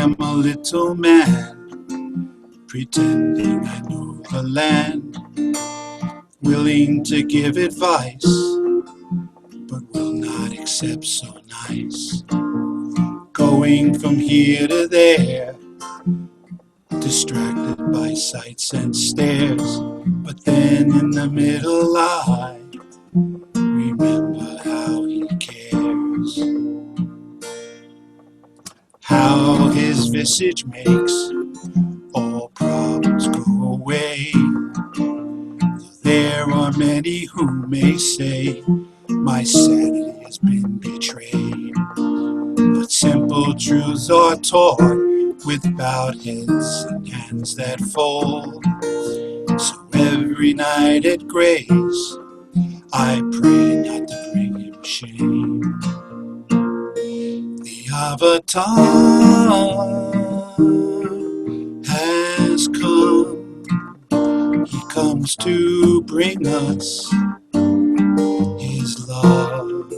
am a little man, pretending I know the land, willing to give advice, but will not accept so nice. Going from here to there, distracted by sights and stares, but then in the middle I remember how he cares, how his visage makes all problems go away. There are many who may say my sanity has been betrayed, but simple truths are taught with bowed heads and hands that fold. So every night at grace, I pray not to bring him shame. The Avatar has come. He comes to bring us his love.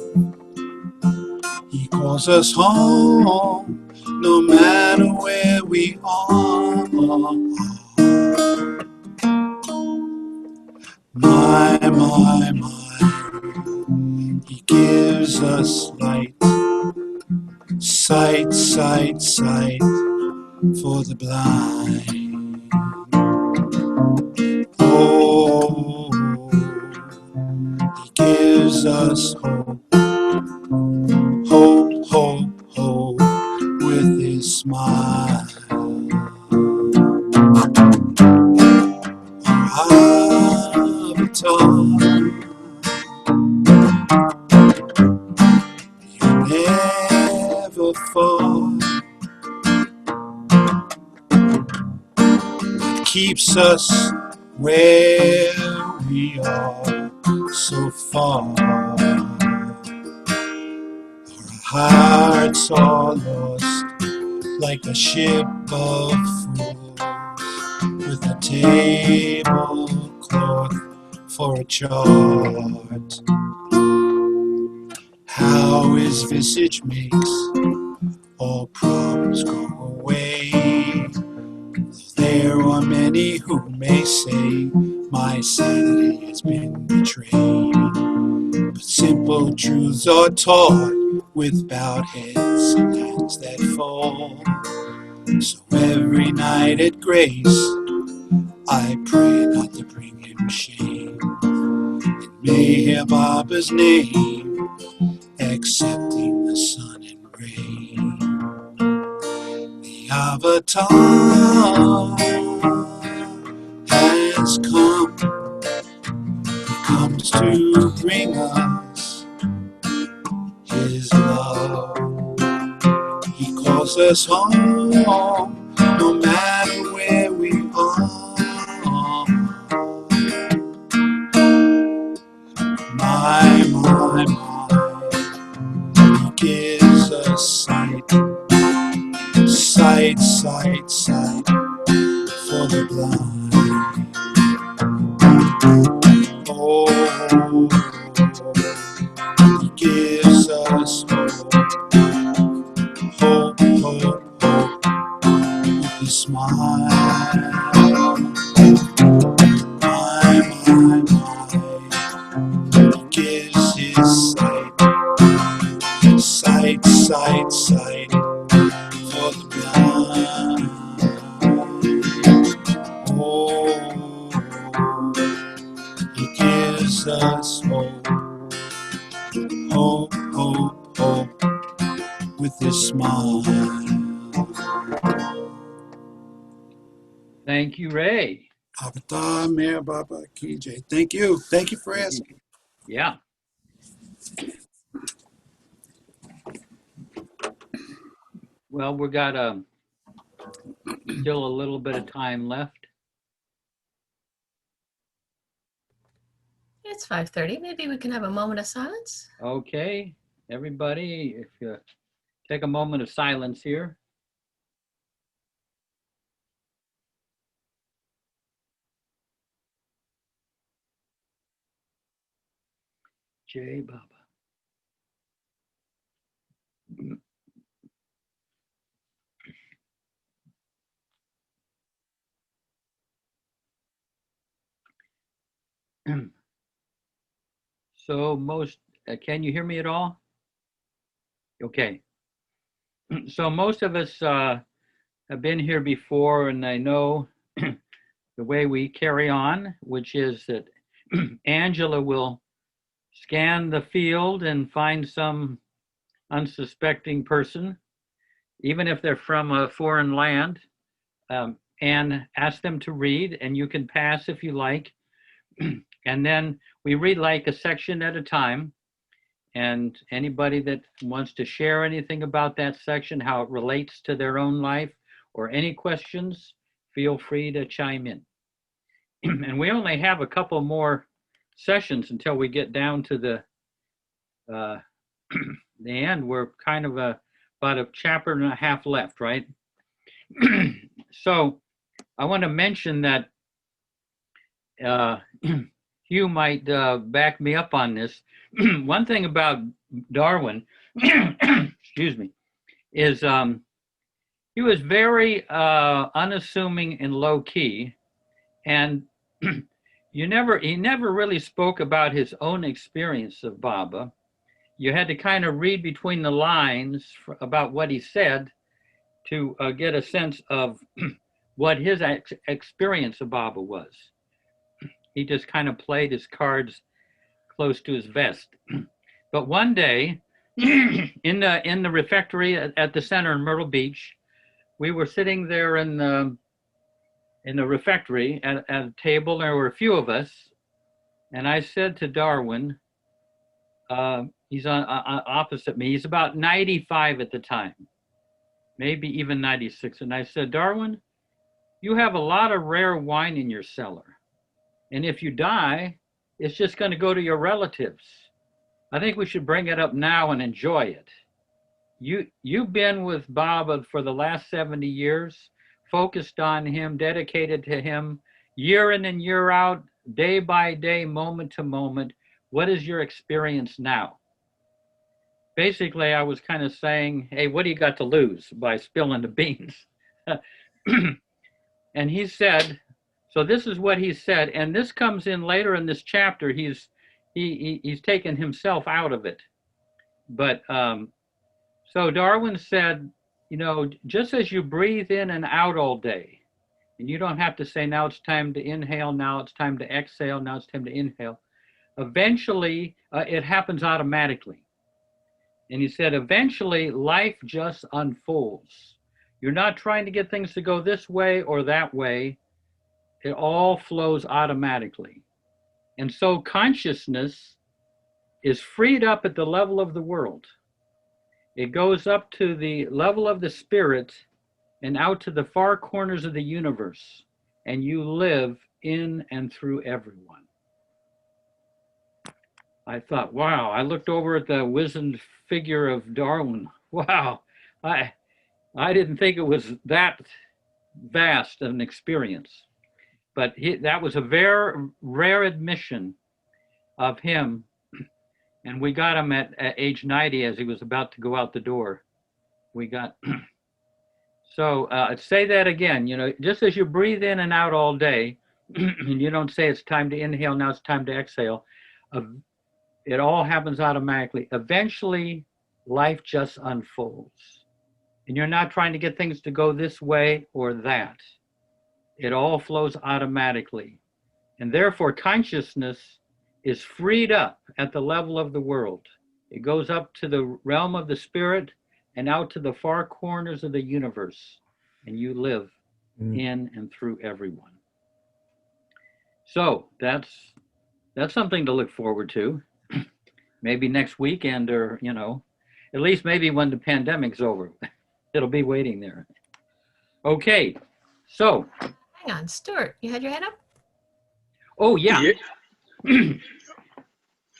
He calls us home, no matter where we are. My, he gives us light, sight, sight, sight for the blind. Oh, he gives us hope, hope, hope, hope with his smile. Avatar, you never fall. It keeps us where we are so far. Our hearts are lost like a ship of fools, with a tablecloth for a chart. How his visage makes all problems go away. There are many who may say my sanity has been betrayed, but simple truths are taught with bowed heads and hands that fall. So every night at grace, I pray not to bring him shame, and may hear Baba's name, accepting the sun and rain. The Avatar has come. He comes to bring us his love. He calls us home, no matter where we are. My, he gives us sight, sight, sight, sight for the blind. Oh, he gives us hope, hope, hope, hope with a smile. My, he gives his sight, sight, sight, sight for the blind. Oh, he gives us hope, hope, hope, hope with his smile. Thank you, Ray. Avatar Meher Baba Ki Jai. Thank you. Thank you for asking. Yeah. Well, we got still a little bit of time left. It's 5:30. Maybe we can have a moment of silence. Okay, everybody, if you take a moment of silence here. Jai Baba. So can you hear me at all? Okay. So most of us have been here before, and I know the way we carry on, which is that Angela will scan the field and find some unsuspecting person, even if they're from a foreign land, and ask them to read, and you can pass if you like. And then we read like a section at a time. And anybody that wants to share anything about that section, how it relates to their own life, or any questions, feel free to chime in. And we only have a couple more sessions until we get down to the end. We're kind of about a chapter and a half left, right? So I want to mention that Hugh might back me up on this. One thing about Darwin, excuse me, is he was very unassuming and low key, and he never really spoke about his own experience of Baba. You had to kind of read between the lines about what he said to get a sense of what his experience of Baba was. He just kind of played his cards close to his vest. But one day, in the refectory at the center in Myrtle Beach, we were sitting there in the refectory at a table. There were a few of us, and I said to Darwin, he's on opposite me. He's about 95 at the time, maybe even 96. And I said, Darwin, you have a lot of rare wine in your cellar. And if you die, it's just going to go to your relatives. I think we should bring it up now and enjoy it. You've been with Baba for the last 70 years, focused on him, dedicated to him, year in and year out, day by day, moment to moment. What is your experience now? Basically, I was kind of saying, hey, what do you got to lose by spilling the beans? And he said, so this is what he said, and this comes in later in this chapter. He's taken himself out of it. But so Darwin said, you know, just as you breathe in and out all day, and you don't have to say, now it's time to inhale, now it's time to exhale, now it's time to inhale. Eventually, it happens automatically. And he said, eventually, life just unfolds. You're not trying to get things to go this way or that way. It all flows automatically. And so consciousness is freed up at the level of the world. It goes up to the level of the spirit and out to the far corners of the universe, and you live in and through everyone. I thought, wow, I looked over at the wizened figure of Darwin. Wow, I didn't think it was that vast an experience. But that was a very rare admission of him. And we got him at age 90 as he was about to go out the door. We got, so say that again, you know, just as you breathe in and out all day, and you don't say it's time to inhale, now it's time to exhale, it all happens automatically. Eventually, life just unfolds. And you're not trying to get things to go this way or that. It all flows automatically. And therefore, consciousness is freed up at the level of the world. It goes up to the realm of the spirit and out to the far corners of the universe. And you live in and through everyone. So that's something to look forward to. Maybe next weekend, or, you know, at least maybe when the pandemic's over. It'll be waiting there. Okay, so. Hang on, Stuart, you had your hand up? Oh, yeah.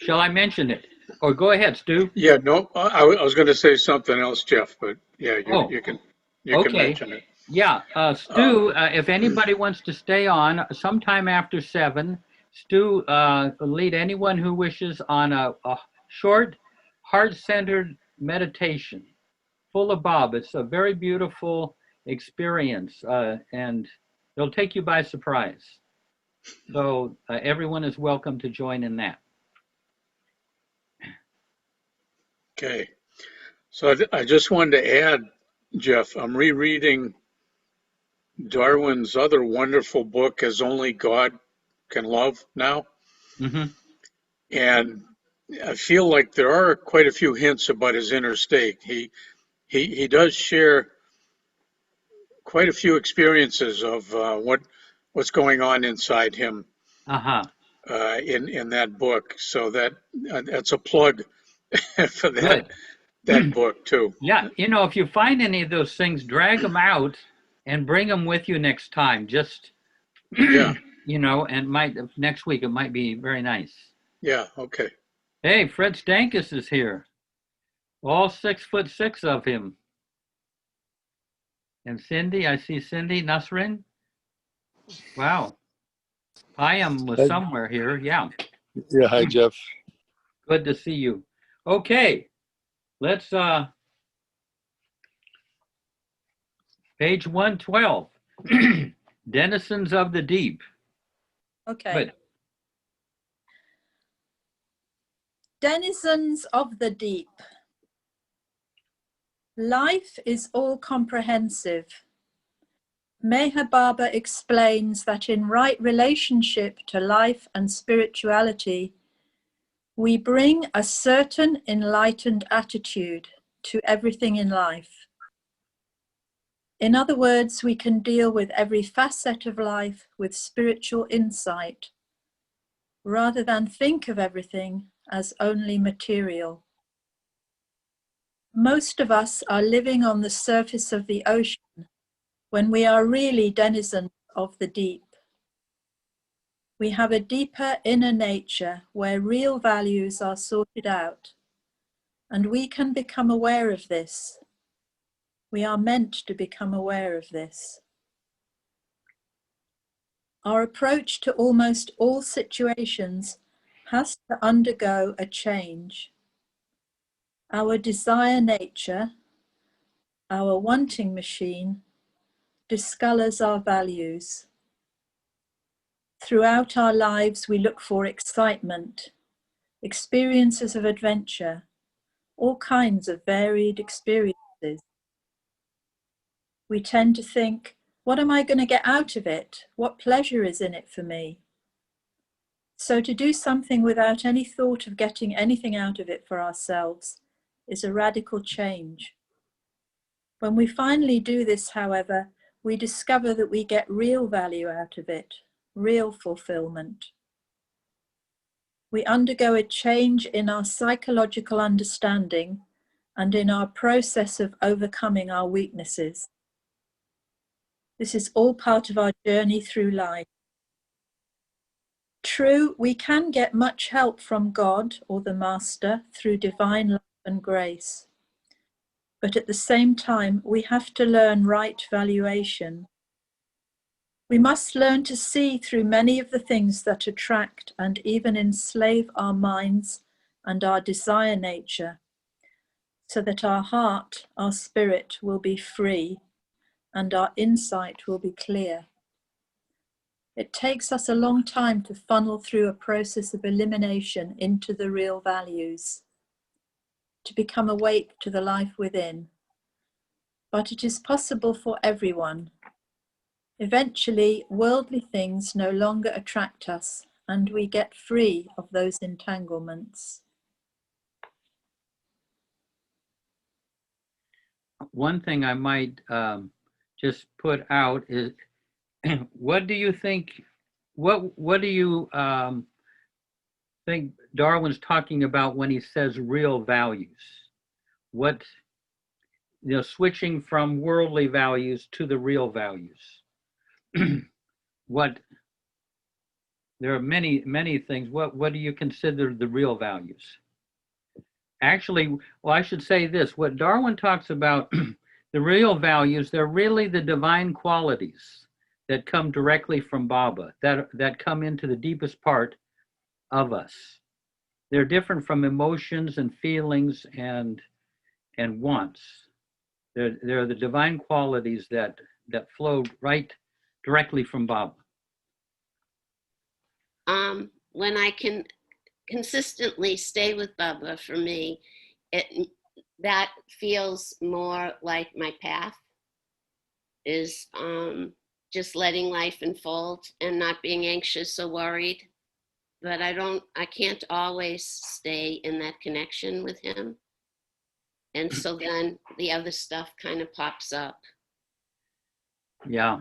Shall I mention it? Or go ahead, Stu. Yeah, no, I was going to say something else, Jeff, but yeah, you can mention it. Yeah, Stu, if anybody wants to stay on sometime after 7, Stu will lead anyone who wishes on a short, heart-centered meditation full of Bob. It's a very beautiful experience, and it'll take you by surprise. So everyone is welcome to join in that. Okay. So I just wanted to add, Jeff, I'm rereading Darwin's other wonderful book, As Only God Can Love, now. Mm-hmm. And I feel like there are quite a few hints about his inner state. He does share quite a few experiences of what's going on inside him Uh-huh. in that book. So that's a plug for Good. that book too. Yeah, if you find any of those things, drag them out and bring them with you next time. Just, Yeah, and next week it might be very nice. yeah, okay. Hey, Fred Stankus is here. All 6'6" of him. And Cindy, I see Cindy Nusrin. Wow. Payam was Hi. somewhere here. Yeah. Yeah, hi, Jeff. Good to see you. Okay. Let's page 112. Denizens of the Deep. Okay. Good. Denizens of the deep. Life is all comprehensive. Meher Baba explains that in right relationship to life and spirituality, we bring a certain enlightened attitude to everything in life. In other words, we can deal with every facet of life with spiritual insight, rather than think of everything as only material. Most of us are living on the surface of the ocean when we are really denizens of the deep. We have a deeper inner nature where real values are sorted out, and we can become aware of this. We are meant to become aware of this. Our approach to almost all situations has to undergo a change. Our desire nature, our wanting machine, discolors our values. Throughout our lives, we look for excitement, experiences of adventure, all kinds of varied experiences. We tend to think, what am I going to get out of it? What pleasure is in it for me? So to do something without any thought of getting anything out of it for ourselves is a radical change. When we finally do this, however, we discover that we get real value out of it, real fulfillment. We undergo a change in our psychological understanding and in our process of overcoming our weaknesses. This is all part of our journey through life. True, we can get much help from God or the Master through divine love and grace. But at the same time, we have to learn right valuation. We must learn to see through many of the things that attract and even enslave our minds and our desire nature, so that our heart, our spirit will be free and our insight will be clear. It takes us a long time to funnel through a process of elimination into the real values, to become awake to the life within. But it is possible for everyone. Eventually, worldly things no longer attract us, and we get free of those entanglements. One thing I might just put out is, what do you think? What do you think Darwin's talking about when he says real values? What, switching from worldly values to the real values. There are many things. What do you consider the real values? Actually, well, I should say this. What Darwin talks about, the real values, they're really the divine qualities that come directly from Baba, that come into the deepest part of us. They're different from emotions and feelings and wants. They're the divine qualities that flow right directly from Baba. when I can consistently stay with Baba, for me, that feels more like my path, is just letting life unfold and not being anxious or worried. But I can't always stay in that connection with him. And so then the other stuff kind of pops up. Yeah,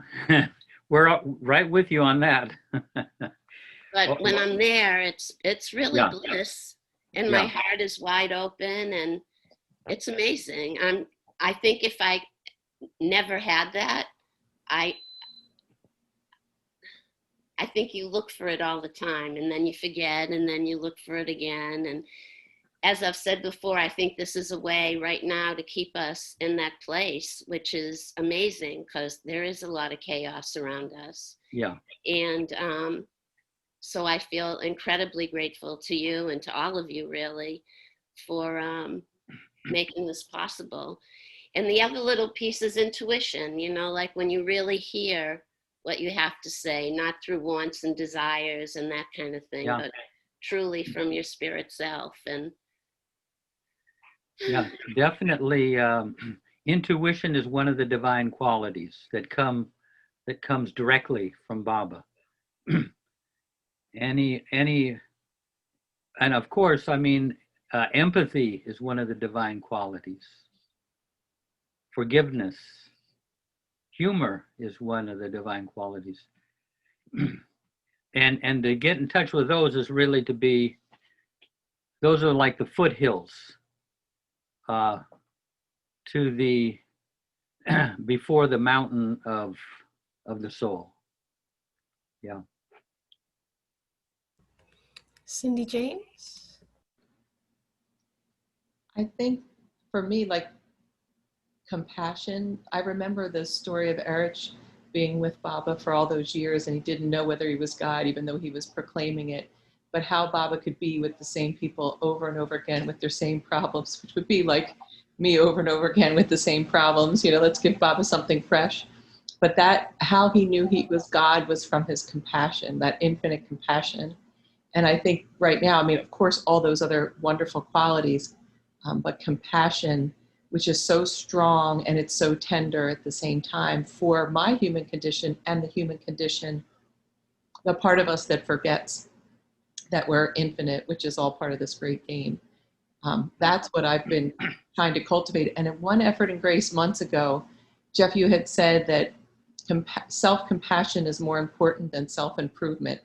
we're right with you on that. But when I'm there, it's really Yeah. bliss, and Yeah. my heart is wide open, and it's amazing. I think if I never had that, I think you look for it all the time, and then you forget, and then you look for it again. And as I've said before, I think this is a way right now to keep us in that place, which is amazing because there is a lot of chaos around us. Yeah. And so I feel incredibly grateful to you and to all of you, really, for making this possible. And the other little piece is intuition, like when you really hear what you have to say, not through wants and desires and that kind of thing, Yeah. but truly from your spirit self. And Yeah, definitely. Intuition is one of the divine qualities that comes directly from Baba. And of course, I mean, empathy is one of the divine qualities. Forgiveness, humor is one of the divine qualities. And to get in touch with those is really those are like the foothills to the before the mountain of the soul. Yeah. Cindy James? I think for me, like compassion, I remember the story of Erich being with Baba for all those years, and he didn't know whether he was God, even though he was proclaiming it. But how Baba could be with the same people over and over again with their same problems, which would be like me over and over again with the same problems. Let's give Baba something fresh. But how he knew he was God was from his compassion, that infinite compassion. And I think right now, I mean, of course, all those other wonderful qualities, but compassion, which is so strong and it's so tender at the same time for my human condition and the human condition, the part of us that forgets that we're infinite, which is all part of this great game. That's what I've been trying to cultivate. And in one effort in Grace months ago, Jeff, you had said that self-compassion is more important than self-improvement.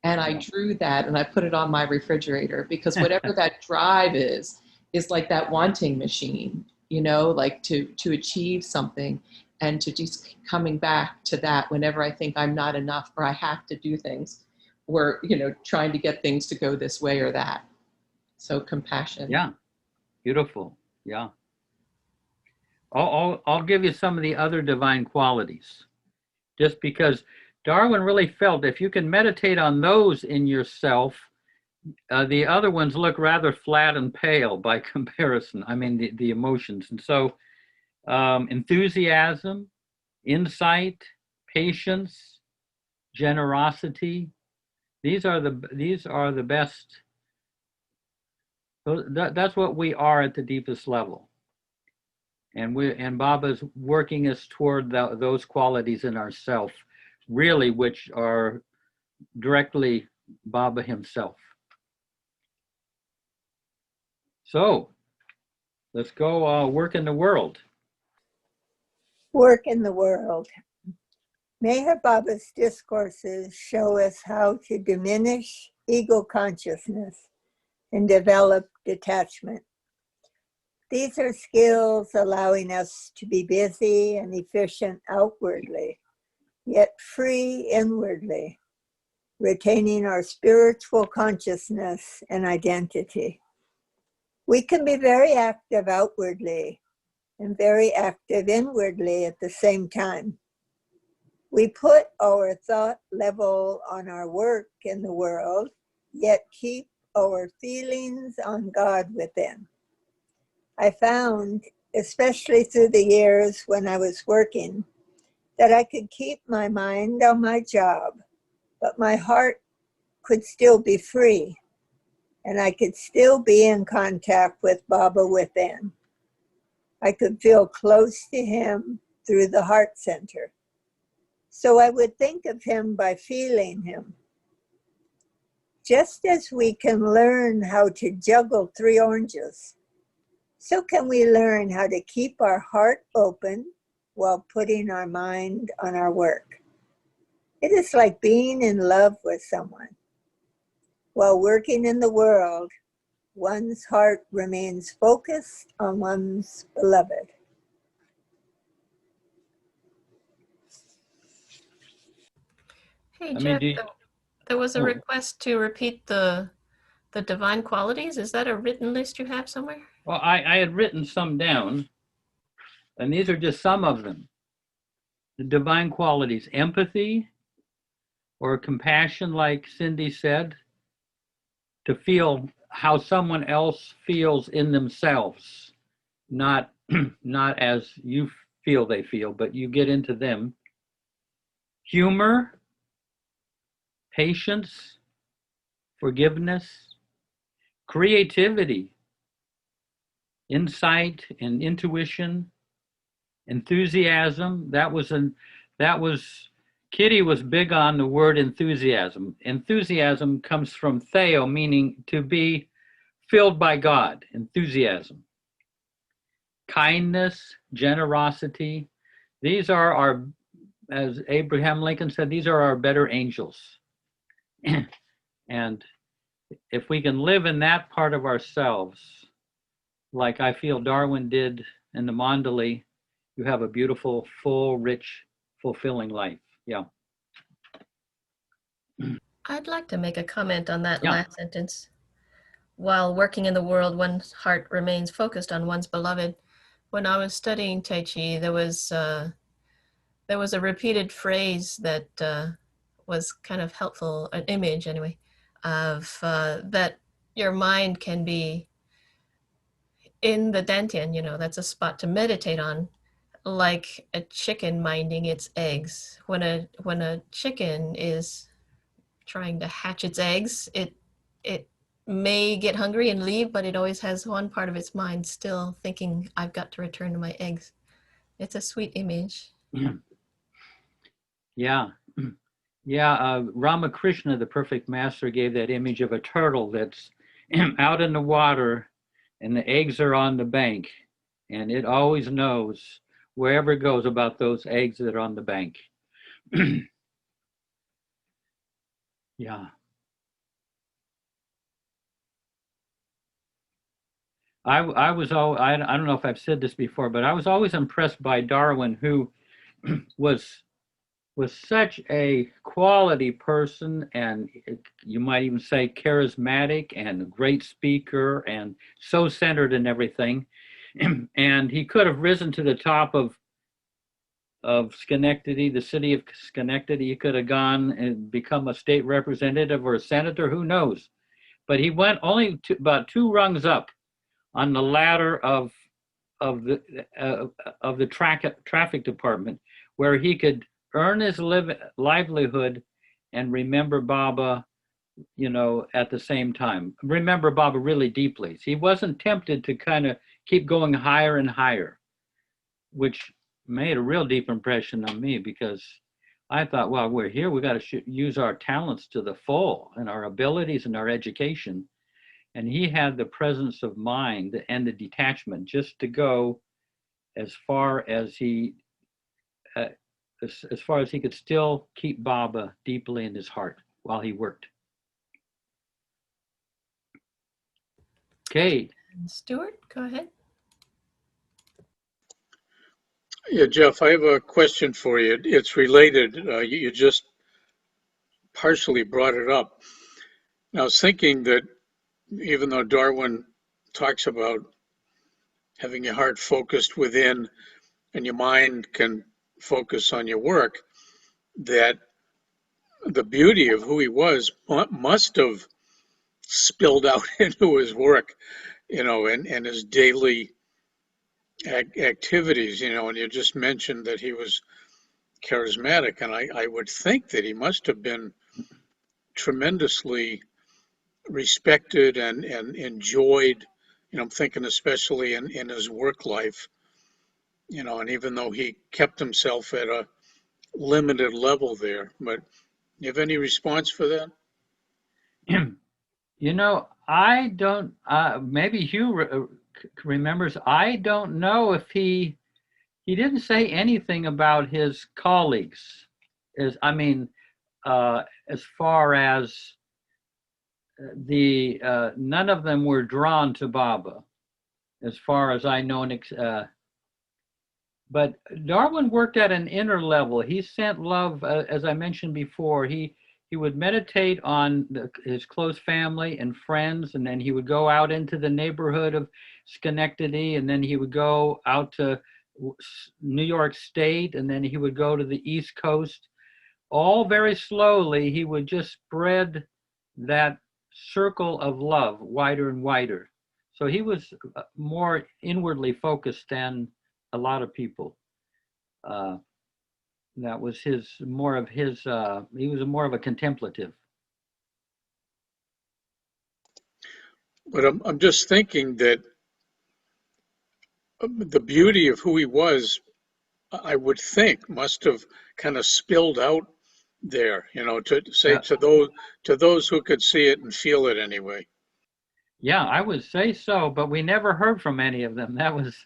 And I drew that and I put it on my refrigerator, because whatever that drive is like that wanting machine, like to achieve something, and to just coming back to that whenever I think I'm not enough or I have to do things, or, trying to get things to go this way or that. So compassion. Yeah. Beautiful. Yeah. I'll give you some of the other divine qualities, just because Darwin really felt if you can meditate on those in yourself, the other ones look rather flat and pale by comparison. I mean, the emotions. And so enthusiasm, insight, patience, generosity, these are the best. That's what we are at the deepest level. And Baba's working us toward those qualities in ourself, really, which are directly Baba himself. So let's go work in the world. Work in the world. Meher Baba's discourses show us how to diminish ego consciousness and develop detachment. These are skills allowing us to be busy and efficient outwardly, yet free inwardly, retaining our spiritual consciousness and identity. We can be very active outwardly and very active inwardly at the same time. We put our thought level on our work in the world, yet keep our feelings on God within. I found, especially through the years when I was working, that I could keep my mind on my job, but my heart could still be free, and I could still be in contact with Baba within. I could feel close to him through the heart center. So I would think of him by feeling him. Just as we can learn how to juggle 3 oranges, so can we learn how to keep our heart open while putting our mind on our work. It is like being in love with someone. While working in the world, one's heart remains focused on one's beloved. Hey, I mean, Jeff, do you, there was a oh, request to repeat the divine qualities. Is that a written list you have somewhere? well, I had written some down, and these are just some of them. The divine qualities: empathy or compassion, like Cindy said, to feel how someone else feels in themselves, not not as you feel they feel, but you get into them. Humor, patience, forgiveness, creativity, insight and intuition, enthusiasm. That was Kitty was big on the word enthusiasm. Enthusiasm comes from theo, meaning to be filled by God. Enthusiasm. Kindness, generosity. These are our, as Abraham Lincoln said, these are our better angels. And if we can live in that part of ourselves, like I feel Darwin did in the Mandali, you have a beautiful, full, rich, fulfilling life. Yeah. I'd like to make a comment on that Yeah. last sentence. While working in the world, one's heart remains focused on one's beloved. When I was studying Tai Chi, there was a repeated phrase that was kind of helpful, an image anyway, of that your mind can be in the dantian, that's a spot to meditate on, like a chicken minding its eggs. When a chicken is trying to hatch its eggs, it may get hungry and leave, but it always has one part of its mind still thinking, I've got to return to my eggs. It's a sweet image. Yeah. Yeah. Ramakrishna, the perfect master, gave that image of a turtle that's out in the water and the eggs are on the bank. And it always knows wherever it goes about those eggs that are on the bank. Yeah. I was all I don't know if I've said this before, but I was always impressed by Darwin, who was such a quality person, and you might even say charismatic and a great speaker and so centered in everything. And he could have risen to the top of Schenectady, the city of Schenectady. He could have gone and become a state representative or a senator, who knows? But he went only about 2 rungs up on the ladder of the traffic department, where he could earn his livelihood and remember Baba, at the same time. Remember Baba really deeply. He wasn't tempted to kind of keep going higher and higher, which made a real deep impression on me, because I thought, well, we're here, we got to use our talents to the full, and our abilities and our education. And he had the presence of mind and the detachment just to go as far as he as far as he could still keep Baba deeply in his heart while he worked. Okay. Stuart, go ahead. Yeah, Jeff, I have a question for you. It's related. You just partially brought it up. And I was thinking that even though Darwin talks about having your heart focused within and your mind can focus on your work, that the beauty of who he was must have spilled out into his work, and his daily activities, and you just mentioned that he was charismatic, and I would think that he must have been tremendously respected and enjoyed. I'm thinking especially in his work life, and even though he kept himself at a limited level there. But you have any response for that? I don't, maybe Hugh remembers, I don't know if he didn't say anything about his colleagues. As far as none of them were drawn to Baba, as far as I know. But Darwin worked at an inner level. He sent love, as I mentioned before. He would meditate on his close family and friends, and then he would go out into the neighborhood of Schenectady, and then he would go out to New York State, and then he would go to the East Coast. All very slowly, he would just spread that circle of love wider and wider. So he was more inwardly focused than a lot of people. That was he was more of a contemplative. But I'm just thinking that the beauty of who he was, I would think, must have kind of spilled out there, to say to those who could see it and feel it anyway. Yeah, I would say so, but we never heard from any of them. That was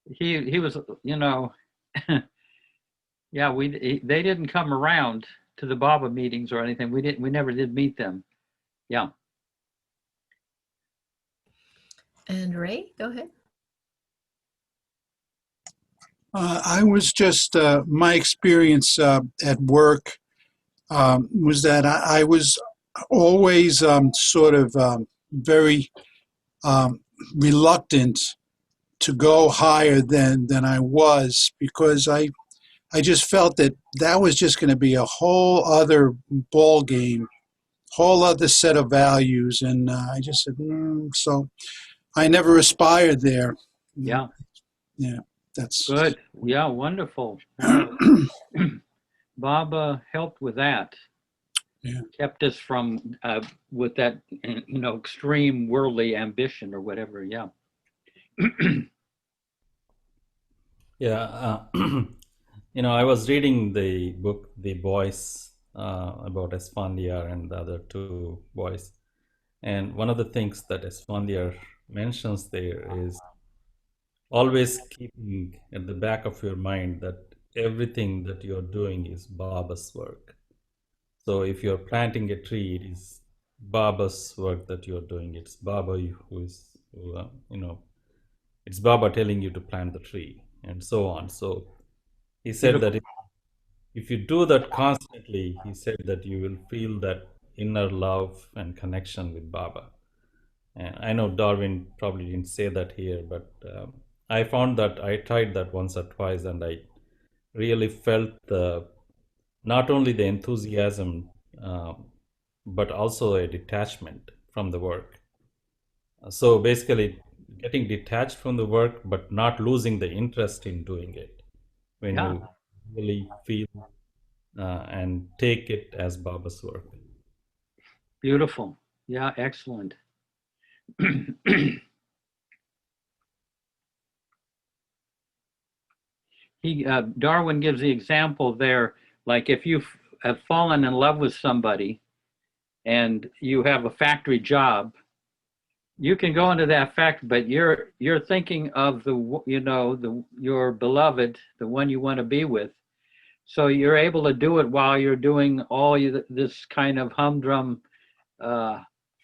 he was, yeah, they didn't come around to the Baba meetings or anything. We never did meet them. Yeah. And Ray, go ahead. I was just, my experience at work was that I was always sort of very reluctant to go higher than I was, because I just felt that was just going to be a whole other ball game, whole other set of values, and I just said, so I never aspired there. Yeah. Yeah, that's good. Yeah, wonderful. Baba helped with that. Yeah. Kept us from with that, extreme worldly ambition or whatever. Yeah. Yeah. I was reading the book, The Boys, about Esfandiar and the other two boys. And one of the things that Esfandiar mentions there is always keeping at the back of your mind that everything that you're doing is Baba's work. So if you're planting a tree, it is Baba's work that you're doing. It's Baba it's Baba telling you to plant the tree, and so on. So he said that if you do that constantly, he said that you will feel that inner love and connection with Baba. And I know Darwin probably didn't say that here, but I found that I tried that once or twice, and I really felt not only the enthusiasm, but also a detachment from the work. So basically, getting detached from the work, but not losing the interest in doing it. When you really feel and take it as Baba's work. Beautiful. Yeah, excellent. Darwin gives the example there, like if you have fallen in love with somebody and you have a factory job, you can go into that factory, but you're thinking of your beloved, the one you want to be with. So you're able to do it while you're doing all this kind of humdrum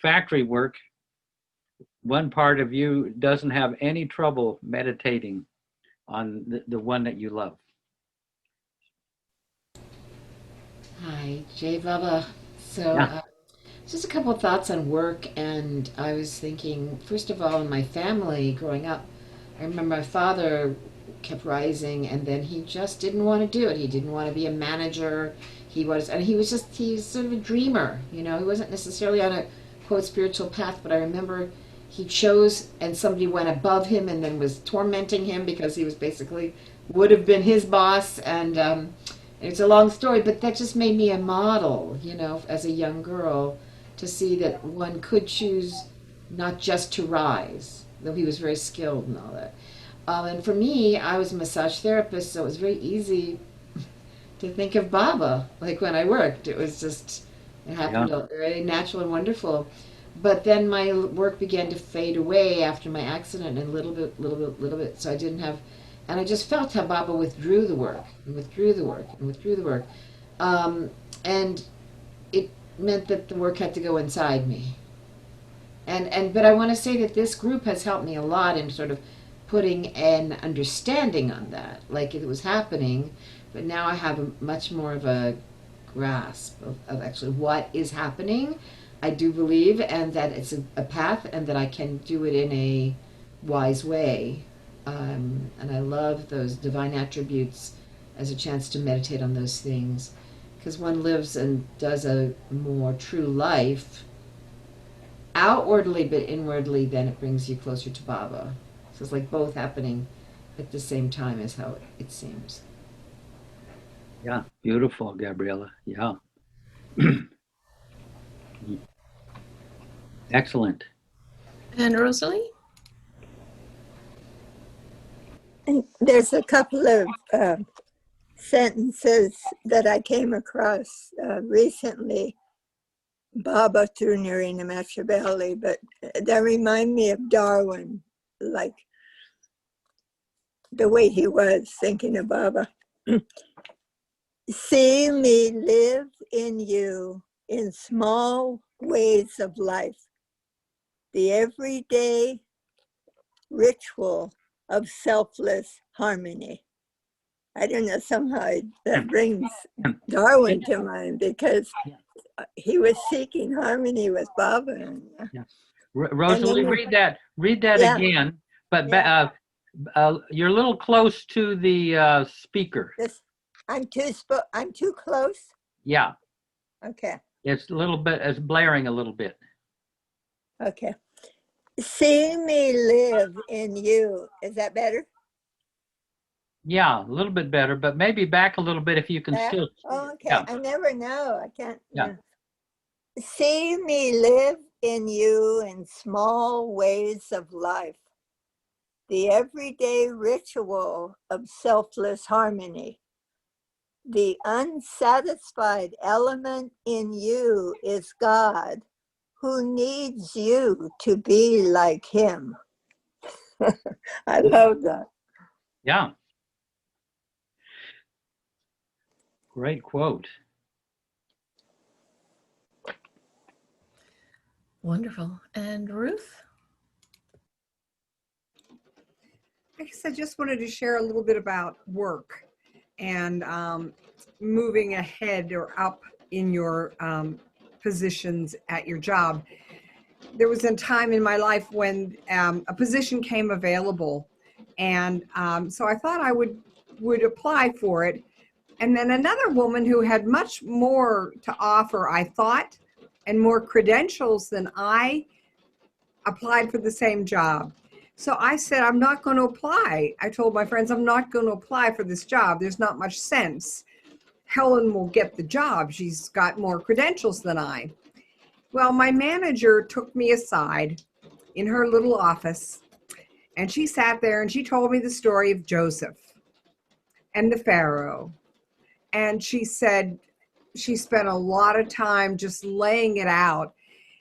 factory work. One part of you doesn't have any trouble meditating on the one that you love. Hi, Jay Baba. So just a couple of thoughts on work, and I was thinking, first of all, in my family growing up, I remember my father kept rising, and then he just didn't want to do it. He didn't want to be a manager. He was sort of a dreamer. He wasn't necessarily on a quote spiritual path, but I remember he chose, and somebody went above him and then was tormenting him because he was basically would have been his boss, and It's a long story, but that just made me a model, you know, as a young girl, to see that one could choose not just to rise, though he was very skilled and all that. And for me, I was a massage therapist, so it was very easy to think of Baba, like when I worked. It was just, it happened very natural and wonderful. But then my work began to fade away after my accident, and little bit. So I didn't have, and I just felt how Baba withdrew the work, and withdrew the work, and withdrew the work. And it meant that the work had to go inside me. But I want to say that this group has helped me a lot in sort of putting an understanding on that, like it was happening, but now I have a much more of a grasp of actually what is happening. I do believe, and that it's a path, and that I can do it in a wise way. And I love those divine attributes as a chance to meditate on those things, because one lives and does a more true life outwardly, but inwardly, then it brings you closer to Baba. So it's like both happening at the same time, is how it seems. Yeah, beautiful, Gabriella. Yeah. Excellent. And Rosalie? And there's a couple of sentences that I came across recently, Baba through Nerina Machiavelli, but that remind me of Darwin, like the way he was thinking of Baba. See me live in you in small ways of life, the everyday ritual of selfless harmony. I don't know, somehow that brings Darwin to mind, because he was seeking harmony with Baba. Yeah. Rosalie, read that Yeah. again, but you're a little close to the speaker. I'm too close. Yeah, Okay. it's a little bit, it's blaring a little bit. Okay. See me live in you. Is that better? Yeah, a little bit better, but maybe back a little bit if you can Back? still. Oh, okay. Yeah. I never know. I can't. Yeah. See me live in you in small ways of life, the everyday ritual of selfless harmony. The unsatisfied element in you is God, who needs you to be like him. I love that. Yeah. Great quote. Wonderful. And Ruth? I guess I just wanted to share a little bit about work and moving ahead or up in your positions at your job. There was a time in my life when a position came available, and so I thought I would apply for it. And then another woman who had much more to offer, I thought, and more credentials than I, applied for the same job. So I said, I'm not going to apply. I told my friends, I'm not going to apply for this job. There's not much sense. Helen will get the job. She's got more credentials than I. Well, my manager took me aside in her little office, and she sat there and she told me the story of Joseph and the Pharaoh. And she said she spent a lot of time just laying it out.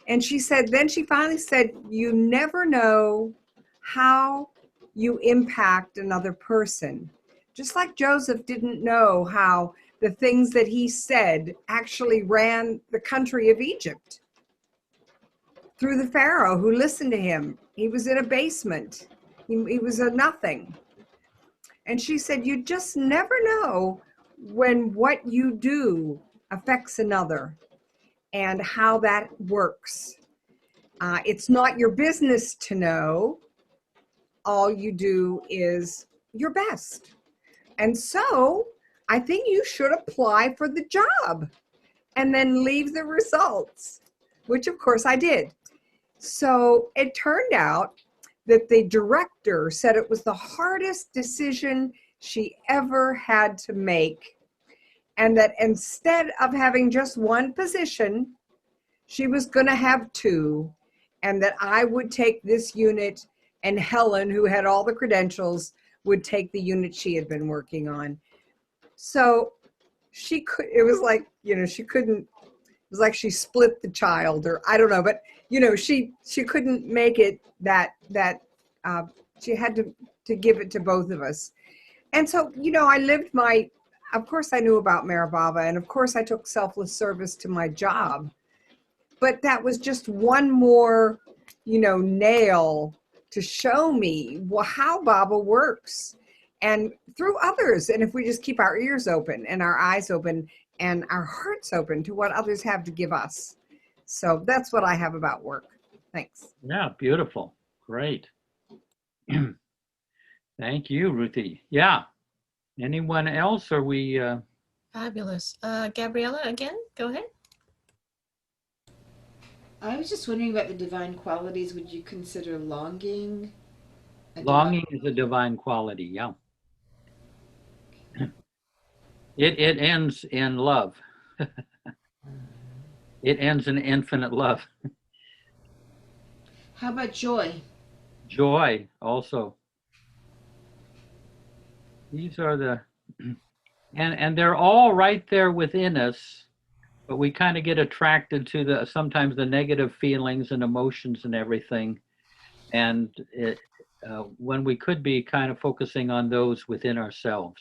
And she said, then she finally said, you never know how you impact another person. Just like Joseph didn't know how the things that he said actually ran the country of Egypt. Through the Pharaoh who listened to him. He was in a basement. He was a nothing. And she said, you just never know when what you do affects another and how that works. It's not your business to know. All you do is your best. And so I think you should apply for the job and then leave the results, which of course I did. So it turned out that the director said it was the hardest decision she ever had to make. and that instead of having just one position, she was going to have two, and that I would take this unit, and Helen, who had all the credentials, would take the unit she had been working on. So she could, it was like, she couldn't, it was like she split the child, or I don't know, but she couldn't make it that she had to give it to both of us. And so, I lived of course I knew about Meher Baba, and of course I took selfless service to my job. But that was just one more, nail to show me how Baba works, and through others. And if we just keep our ears open and our eyes open and our hearts open to what others have to give us. So that's what I have about work. Thanks. Yeah, beautiful. Great. Thank you, Ruthie. Yeah. Anyone else? Are we? Fabulous. Gabriella, again, go ahead. I was just wondering about the divine qualities. Would you consider longing? Longing is a divine quality, yeah. It ends in love. It ends in infinite love. How about joy? Joy also. These are the, and they're all right there within us, but we kind of get attracted to sometimes the negative feelings and emotions and everything. And when we could be kind of focusing on those within ourselves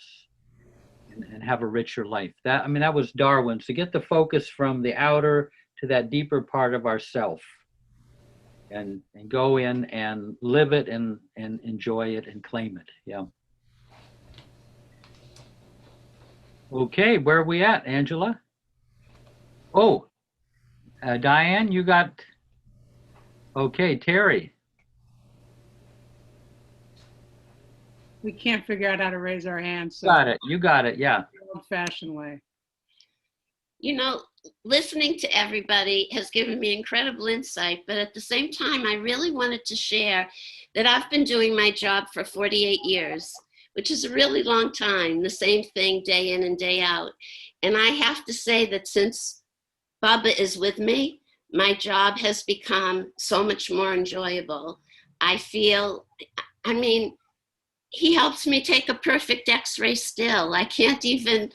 and have a richer life. That was Darwin's, to get the focus from the outer to that deeper part of ourself, and go in and live it and enjoy it and claim it. Yeah. Okay, where are we at, Angela? Oh, Diane, you got, okay, Terry. We can't figure out how to raise our hands. So Got it, you got it, yeah. old-fashioned way. Listening to everybody has given me incredible insight, but at the same time, I really wanted to share that I've been doing my job for 48 years, which is a really long time, the same thing day in and day out. And I have to say that since Baba is with me, my job has become so much more enjoyable. I feel, he helps me take a perfect x-ray still. I can't even,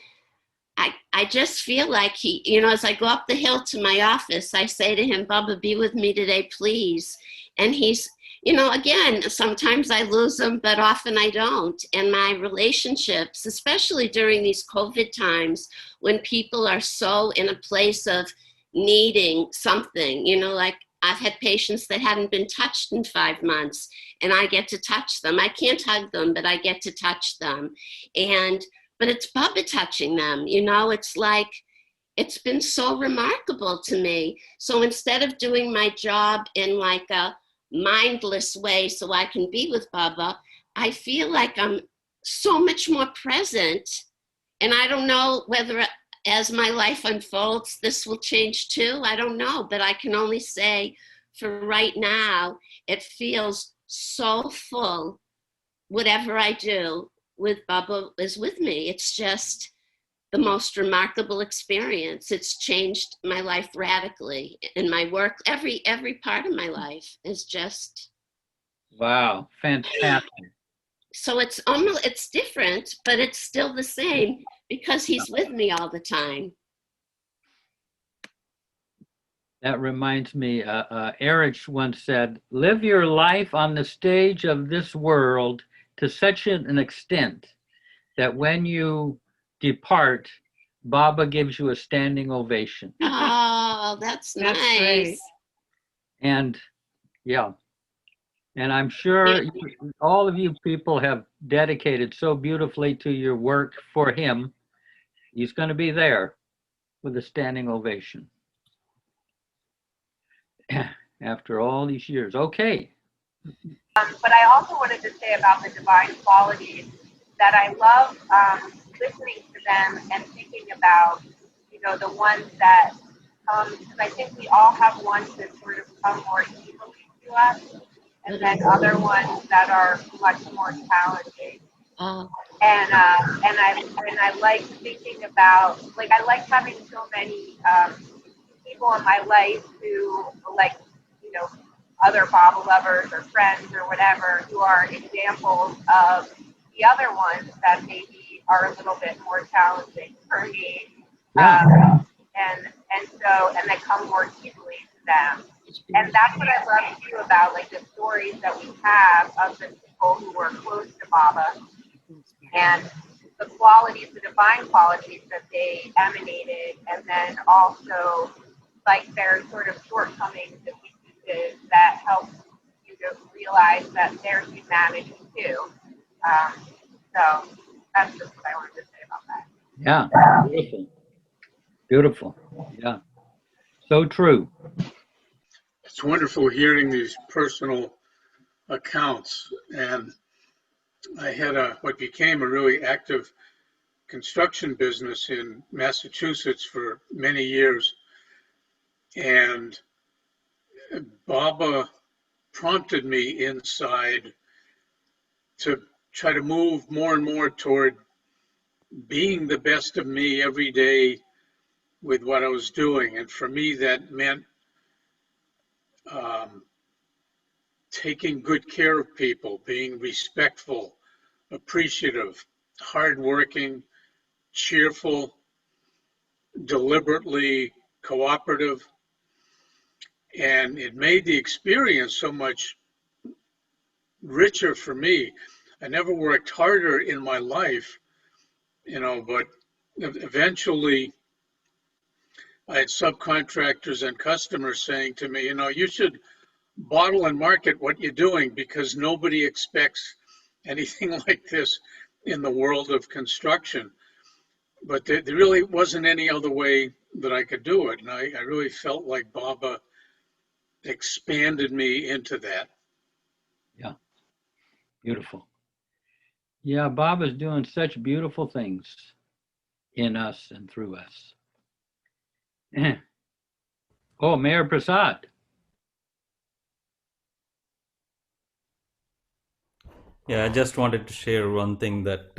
I just feel like he, as I go up the hill to my office, I say to him, Baba, be with me today, please. And he's, again, sometimes I lose him, but often I don't. And my relationships, especially during these COVID times, when people are so in a place of needing something, like I've had patients that hadn't been touched in 5 months, and I get to touch them. I can't hug them, but I get to touch them. But it's Baba touching them, it's like, it's been so remarkable to me. So instead of doing my job in like a mindless way so I can be with Baba, I feel like I'm so much more present. And I don't know whether as my life unfolds, this will change too. I don't know, but I can only say for right now, it feels so full. Whatever I do with Baba is with me. It's just the most remarkable experience. It's changed my life radically, and my work, every part of my life is just. Wow, fantastic. So it's different, but it's still the same because he's with me all the time. That reminds me, Erich once said, live your life on the stage of this world to such an extent that when you depart, Baba gives you a standing ovation. Oh, that's nice. Great. And yeah, and I'm sure all of you people have dedicated so beautifully to your work for him. He's going to be there with a standing ovation after all these years. Okay. But I also wanted to say about the divine qualities that I love listening to them and thinking about, the ones that come, because I think we all have ones that sort of come more easily to us, and then other ones that are much more challenging. I like thinking about, like, I like having so many people in my life who, like, you know, other Baba lovers or friends or whatever, who are examples of the other ones that maybe are a little bit more challenging for me. Yeah. And that come more easily to them. And that's what I love too about, like, the stories that we have of the people who were close to Baba and the qualities, the divine qualities that they emanated, and then also like their sort of shortcomings and weaknesses that help you to realize that there's humanity too. So that's just what I wanted to say about that. Yeah. Beautiful. Beautiful. Yeah. So true. It's wonderful hearing these personal accounts. And I had what became a really active construction business in Massachusetts for many years. And Baba prompted me inside to try to move more and more toward being the best of me every day with what I was doing. And for me, that meant taking good care of people, being respectful, appreciative, hardworking, cheerful, deliberately cooperative. And it made the experience so much richer for me. I never worked harder in my life, but eventually I had subcontractors and customers saying to me, you should bottle and market what you're doing because nobody expects anything like this in the world of construction. But there really wasn't any other way that I could do it. And I really felt like Baba expanded me into that. Yeah. Beautiful. Yeah, Baba's doing such beautiful things in us and through us. Oh, Mayor Prasad. Yeah, I just wanted to share one thing that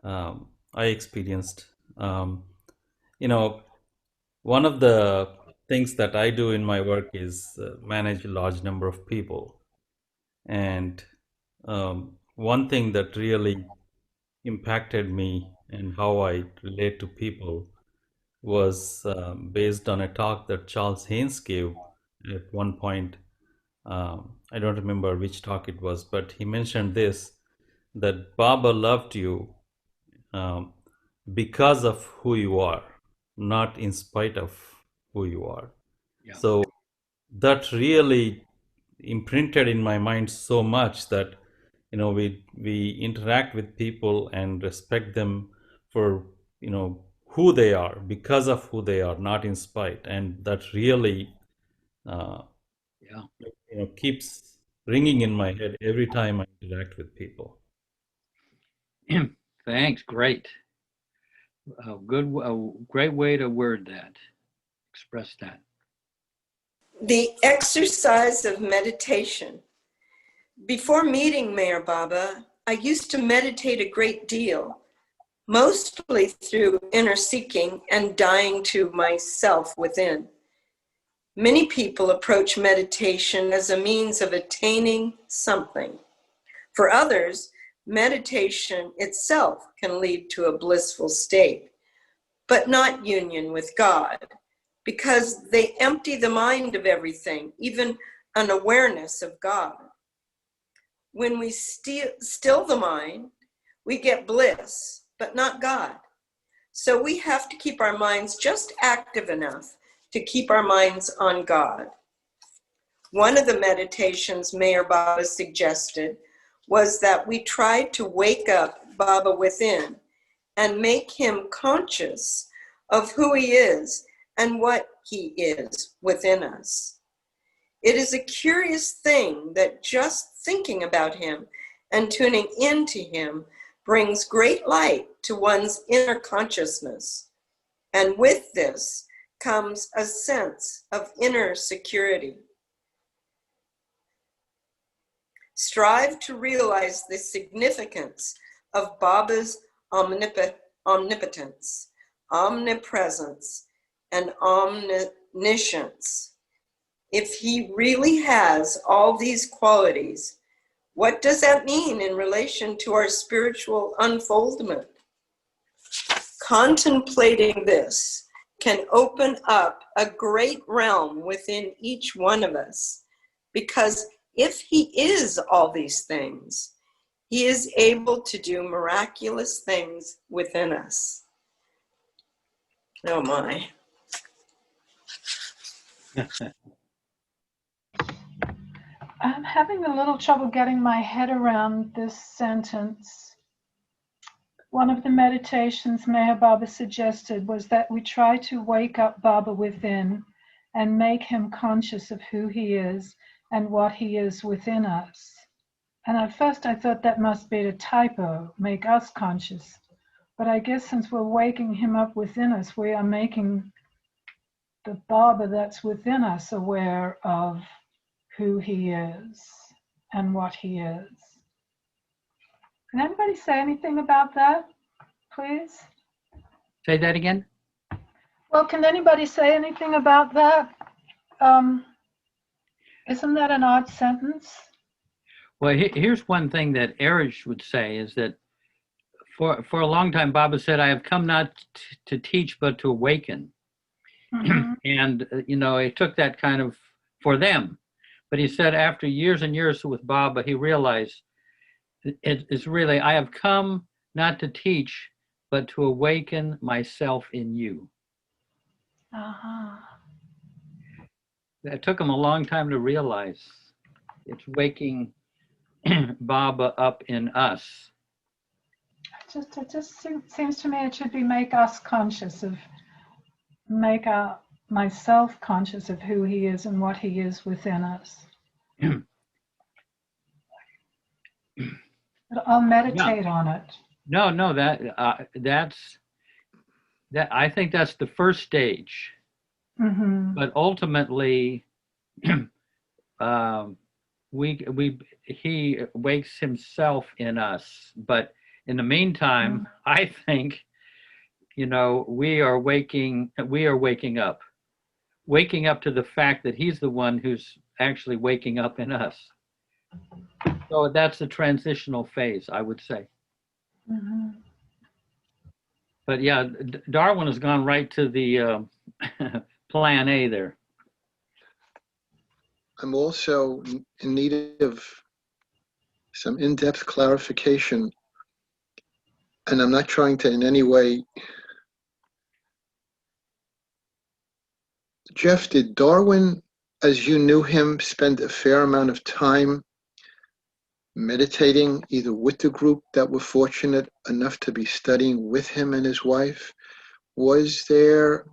I experienced. One of the things that I do in my work is manage a large number of people. And one thing that really impacted me and how I relate to people was based on a talk that Charles Haynes gave at one point. I don't remember which talk it was, but he mentioned this, that Baba loved you because of who you are, not in spite of who you are. Yeah. So that really imprinted in my mind so much that we interact with people and respect them for who they are, because of who they are, not in spite. And that really keeps ringing in my head every time I interact with people. Thanks. Great. Great way to word that, express that. The exercise of meditation. Before meeting Mayor Baba, I used to meditate a great deal, mostly through inner seeking and dying to myself within. Many people approach meditation as a means of attaining something. For others, meditation itself can lead to a blissful state, but not union with God, because they empty the mind of everything, even an awareness of God. When we still the mind, we get bliss, but not God. So we have to keep our minds just active enough to keep our minds on God. One of the meditations Mayor Baba suggested was that we try to wake up Baba within and make him conscious of who he is and what he is within us. It is a curious thing that just thinking about him and tuning into him brings great light to one's inner consciousness. And with this comes a sense of inner security. Strive to realize the significance of Baba's omnipotence, omnipresence, and omniscience. If he really has all these qualities, what does that mean in relation to our spiritual unfoldment? Contemplating this can open up a great realm within each one of us, because if he is all these things, he is able to do miraculous things within us. Oh my. I'm having a little trouble getting my head around this sentence. One of the meditations Meher Baba suggested was that we try to wake up Baba within and make him conscious of who he is and what he is within us. And at first I thought that must be a typo, make us conscious. But I guess since we're waking him up within us, we are making the Baba that's within us aware of who he is and what he is. Can anybody say anything about that, please? Say that again? Well, can anybody say anything about that? Isn't that an odd sentence? Well, here's one thing that Erich would say is that for a long time, Baba said, I have come not to teach, but to awaken. Mm-hmm. And, he took that kind of for them. But he said after years and years with Baba, he realized it's really, I have come not to teach, but to awaken myself in you. Uh-huh. It took him a long time to realize it's waking Baba up in us. It just seems to me it should be make us conscious of, myself conscious of who he is and what he is within us. But I'll meditate on it. No, that's I think that's the first stage. Mm-hmm. But ultimately, he wakes himself in us. But in the meantime, I think, we are waking up to the fact that he's the one who's actually waking up in us. So that's the transitional phase, I would say. Mm-hmm. But yeah, Darwin has gone right to the plan A there. I'm also in need of some in-depth clarification, and I'm not trying to in any way. Jeff, did Darwin, as you knew him, spend a fair amount of time meditating either with the group that were fortunate enough to be studying with him and his wife? Was there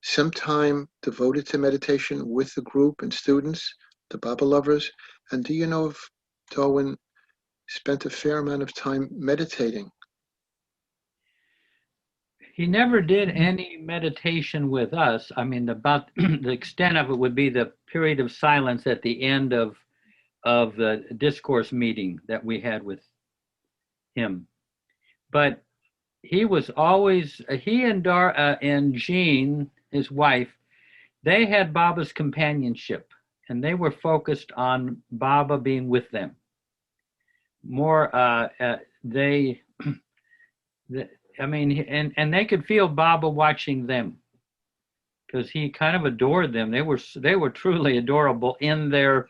some time devoted to meditation with the group and students, the Baba lovers? And do you know if Darwin spent a fair amount of time meditating? He never did any meditation with us. I mean, about the extent of it would be the period of silence at the end of the discourse meeting that we had with him. But he was always, he and Jean, his wife, they had Baba's companionship, and they were focused on Baba being with them. They could feel Baba watching them, because he kind of adored them. They were truly adorable in their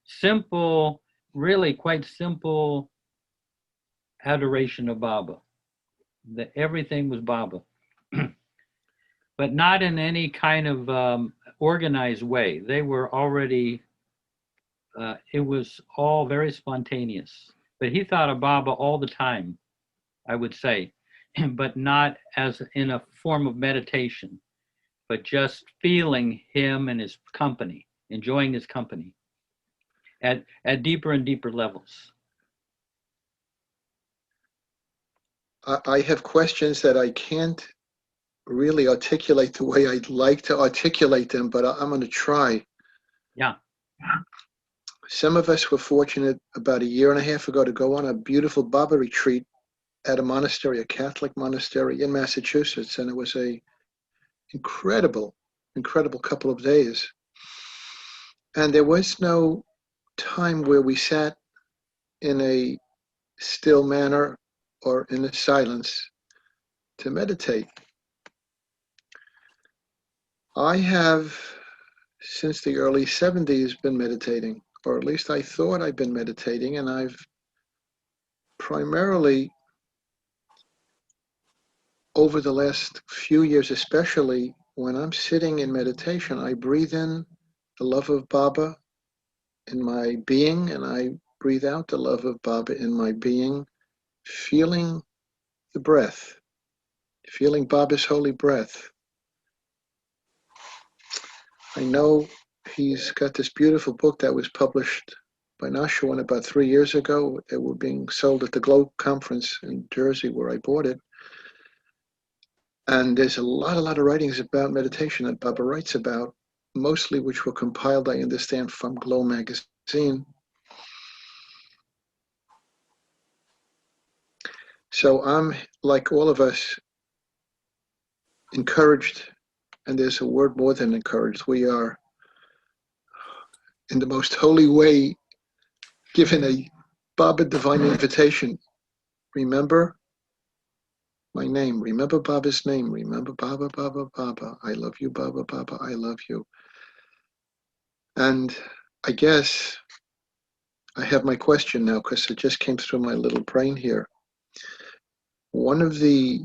simple, really quite simple adoration of Baba. That everything was Baba, but not in any kind of organized way. They were already, it was all very spontaneous. But he thought of Baba all the time, I would say, but not as in a form of meditation, but just feeling him and his company, enjoying his company at deeper and deeper levels. I have questions that I can't really articulate the way I'd like to articulate them, but I'm going to try. Yeah. Some of us were fortunate about 1.5 years ago to go on a beautiful Baba retreat at a monastery, a Catholic monastery in Massachusetts, and it was a incredible couple of days. And there was no time where we sat in a still manner or in a silence to meditate. I have, since the early 70s, been meditating, or at least I thought I'd been meditating, and I've primarily, over the last few years especially, when I'm sitting in meditation, I breathe in the love of Baba in my being, and I breathe out the love of Baba in my being, feeling the breath, feeling Baba's holy breath. I know he's got this beautiful book that was published by Nashua about 3 years ago. They were being sold at the Globe Conference in Jersey, where I bought it. And there's a lot of writings about meditation that Baba writes about, mostly which were compiled, I understand, from Glow magazine. So I'm, like all of us, encouraged, and there's a word more than encouraged. We are, in the most holy way, given a Baba divine invitation. Remember my name. Remember Baba's name. Remember Baba, Baba, Baba. I love you, Baba, Baba. I love you. And I guess I have my question now, because it just came through my little brain here. One of the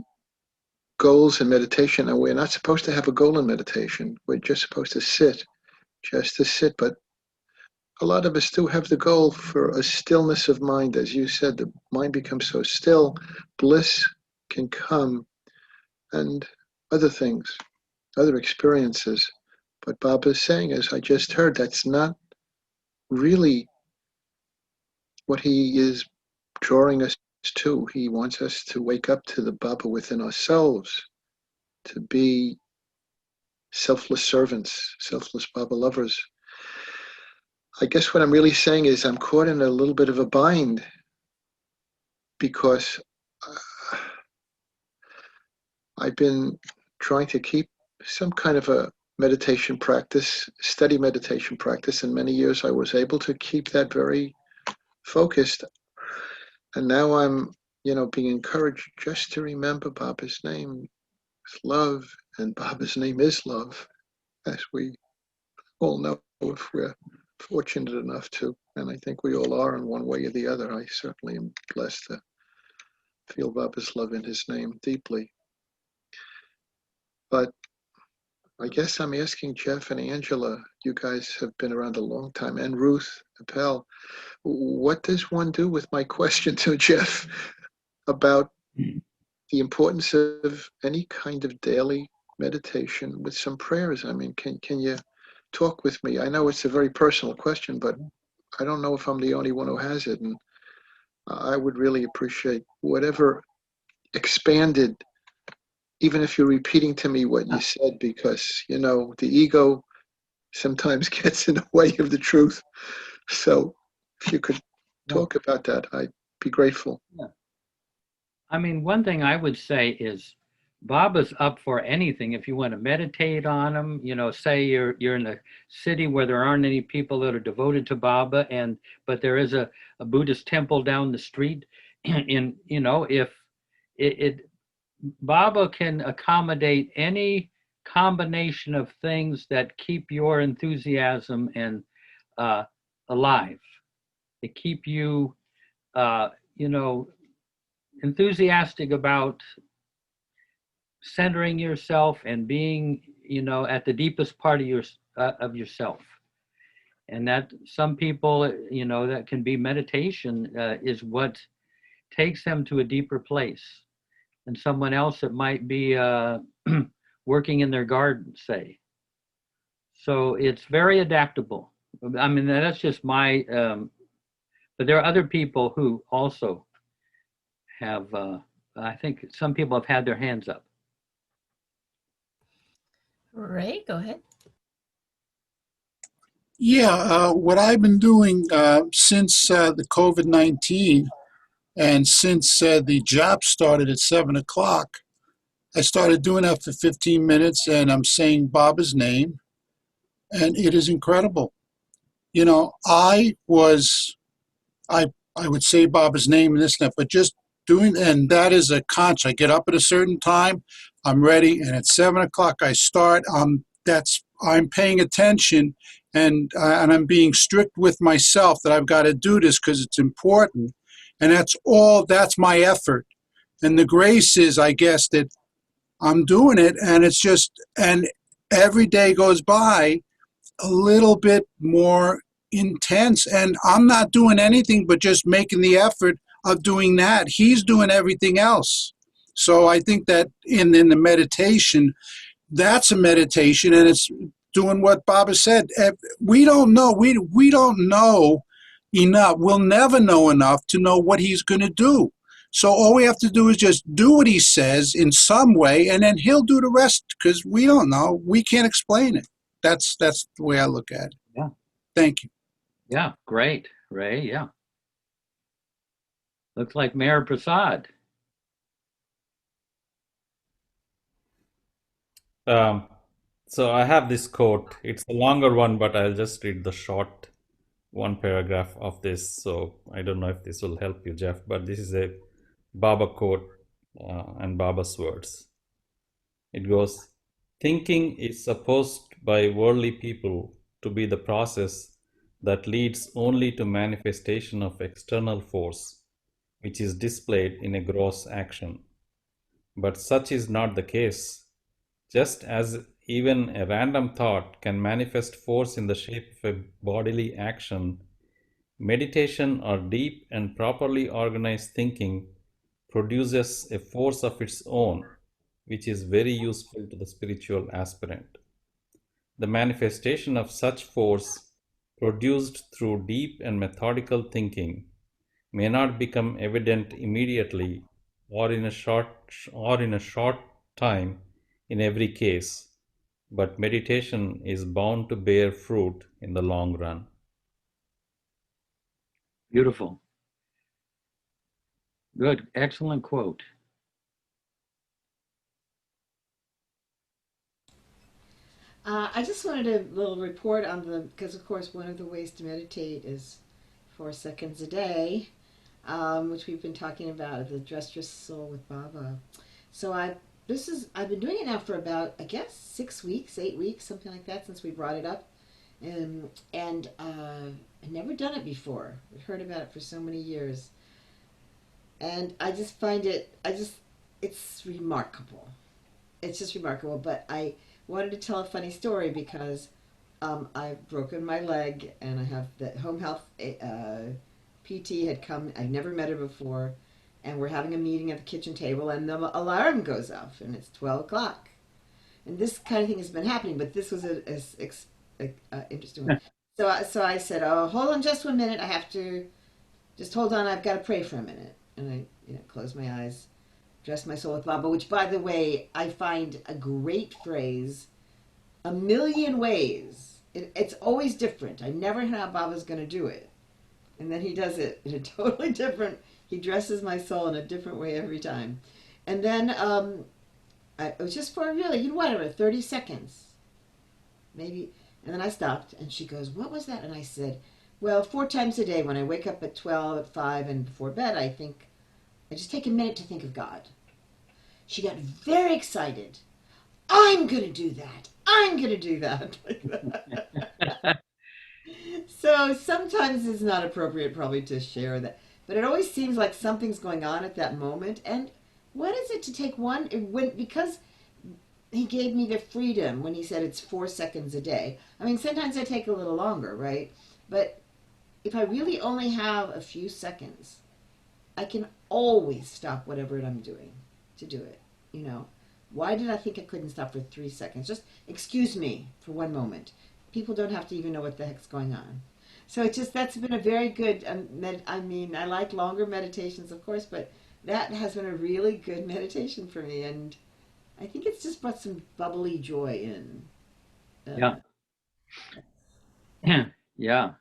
goals in meditation, and we're not supposed to have a goal in meditation. We're just supposed to sit, but a lot of us do have the goal for a stillness of mind. As you said, the mind becomes so still, bliss can come, and other things, other experiences. But Baba is saying, as I just heard, that's not really what he is drawing us to. He wants us to wake up to the Baba within ourselves, to be selfless servants, selfless Baba lovers. I guess what I'm really saying is I'm caught in a little bit of a bind, because I've been trying to keep some kind of a meditation practice, steady meditation practice. In many years, I was able to keep that very focused. And now I'm, being encouraged just to remember Baba's name is love, and Baba's name is love, as we all know if we're fortunate enough to. And I think we all are in one way or the other. I certainly am blessed to feel Baba's love in his name deeply. But I guess I'm asking Jeff and Angela, you guys have been around a long time, and Ruth Appel, what does one do with my question to Jeff about the importance of any kind of daily meditation with some prayers? I mean, can you talk with me? I know it's a very personal question, but I don't know if I'm the only one who has it, and I would really appreciate whatever expanded, even if you're repeating to me what you said, because, the ego sometimes gets in the way of the truth. So if you could talk about that, I'd be grateful. Yeah. I mean, one thing I would say is Baba's up for anything. If you want to meditate on him, say you're in a city where there aren't any people that are devoted to Baba, but there is a Buddhist temple down the street, if Baba can accommodate any combination of things that keep your enthusiasm and alive. They keep you, enthusiastic about centering yourself and being, at the deepest part of yourself. And that some people, that can be meditation is what takes them to a deeper place. And someone else that might be working in their garden, say. So it's very adaptable. I mean, that's just my, but there are other people who also have, I think some people have had their hands up. Ray, go ahead. Yeah, what I've been doing since the COVID-19, And since the job started at 7 o'clock, I started doing that for 15 minutes, and I'm saying Baba's name, and it is incredible. You know, I would say Baba's name and this and that, but just doing, and that is a conscious. I get up at a certain time, I'm ready, and at 7 o'clock I start. I'm paying attention, and I'm being strict with myself that I've got to do this because it's important, and that's all. That's my effort, and the grace is, I guess, that I'm doing it, and it's just, and every day goes by a little bit more intense, and I'm not doing anything but just making the effort of doing that. He's doing everything else. So I think that in the meditation, that's a meditation, and it's doing what Baba said. We don't know. We don't know enough. We'll never know enough to know what he's going to do. So all we have to do is just do what he says in some way, and then he'll do the rest, because we don't know. We can't explain it. That's the way I look at it. Yeah. Thank you. Yeah, great, Ray. Yeah. Looks like Mayor Prasad. So I have this quote. It's a longer one, but I'll just read the short one paragraph of this. So I don't know if this will help you, Jeff, but this is a Baba quote and Baba's words. It goes, thinking is supposed by worldly people to be the process that leads only to manifestation of external force, which is displayed in a gross action. But such is not the case. Just as even a random thought can manifest force in the shape of a bodily action, meditation or deep and properly organized thinking produces a force of its own, which is very useful to the spiritual aspirant. The manifestation of such force produced through deep and methodical thinking may not become evident immediately or in a short time in every case, but meditation is bound to bear fruit in the long run. Beautiful. Good, excellent quote. I just wanted a little report on because of course one of the ways to meditate is 4 seconds a day, which we've been talking about, the Dress Your Soul with Baba. So I've been doing it now for about, I guess, 6 weeks, 8 weeks, something like that, since we brought it up. And I'd never done it before. I've heard about it for so many years. And I just find it's remarkable. It's just remarkable. But I wanted to tell a funny story because I've broken my leg, and I have the home health PT had come. I've never met her before, and we're having a meeting at the kitchen table, and the alarm goes off, and it's 12 o'clock. And this kind of thing has been happening, but this was a interesting one. So I said, "Oh, hold on just 1 minute. I have to just hold on. I've got to pray for a minute." And I closed my eyes, dressed my soul with Baba, which, by the way, I find a great phrase. A million ways. It's always different. I never know how Baba's going to do it. And then he does it in a totally different, he dresses my soul in a different way every time. And then it was just for really, whatever, 30 seconds. Maybe. And then I stopped, and she goes, "What was that?" And I said, "Well, 4 times a day, when I wake up at 12, at 5, and before bed, I just take a minute to think of God." She got very excited. "I'm going to do that. I'm going to do that." So sometimes it's not appropriate probably to share that. But it always seems like something's going on at that moment. And what is it to take because he gave me the freedom when he said it's 4 seconds a day. I mean, sometimes I take a little longer, right? But if I really only have a few seconds, I can always stop whatever I'm doing to do it, Why did I think I couldn't stop for 3 seconds? Just excuse me for 1 moment. People don't have to even know what the heck's going on. So that's been a very good, I like longer meditations, of course, but that has been a really good meditation for me. And I think it's just brought some bubbly joy in. Yeah. Yeah.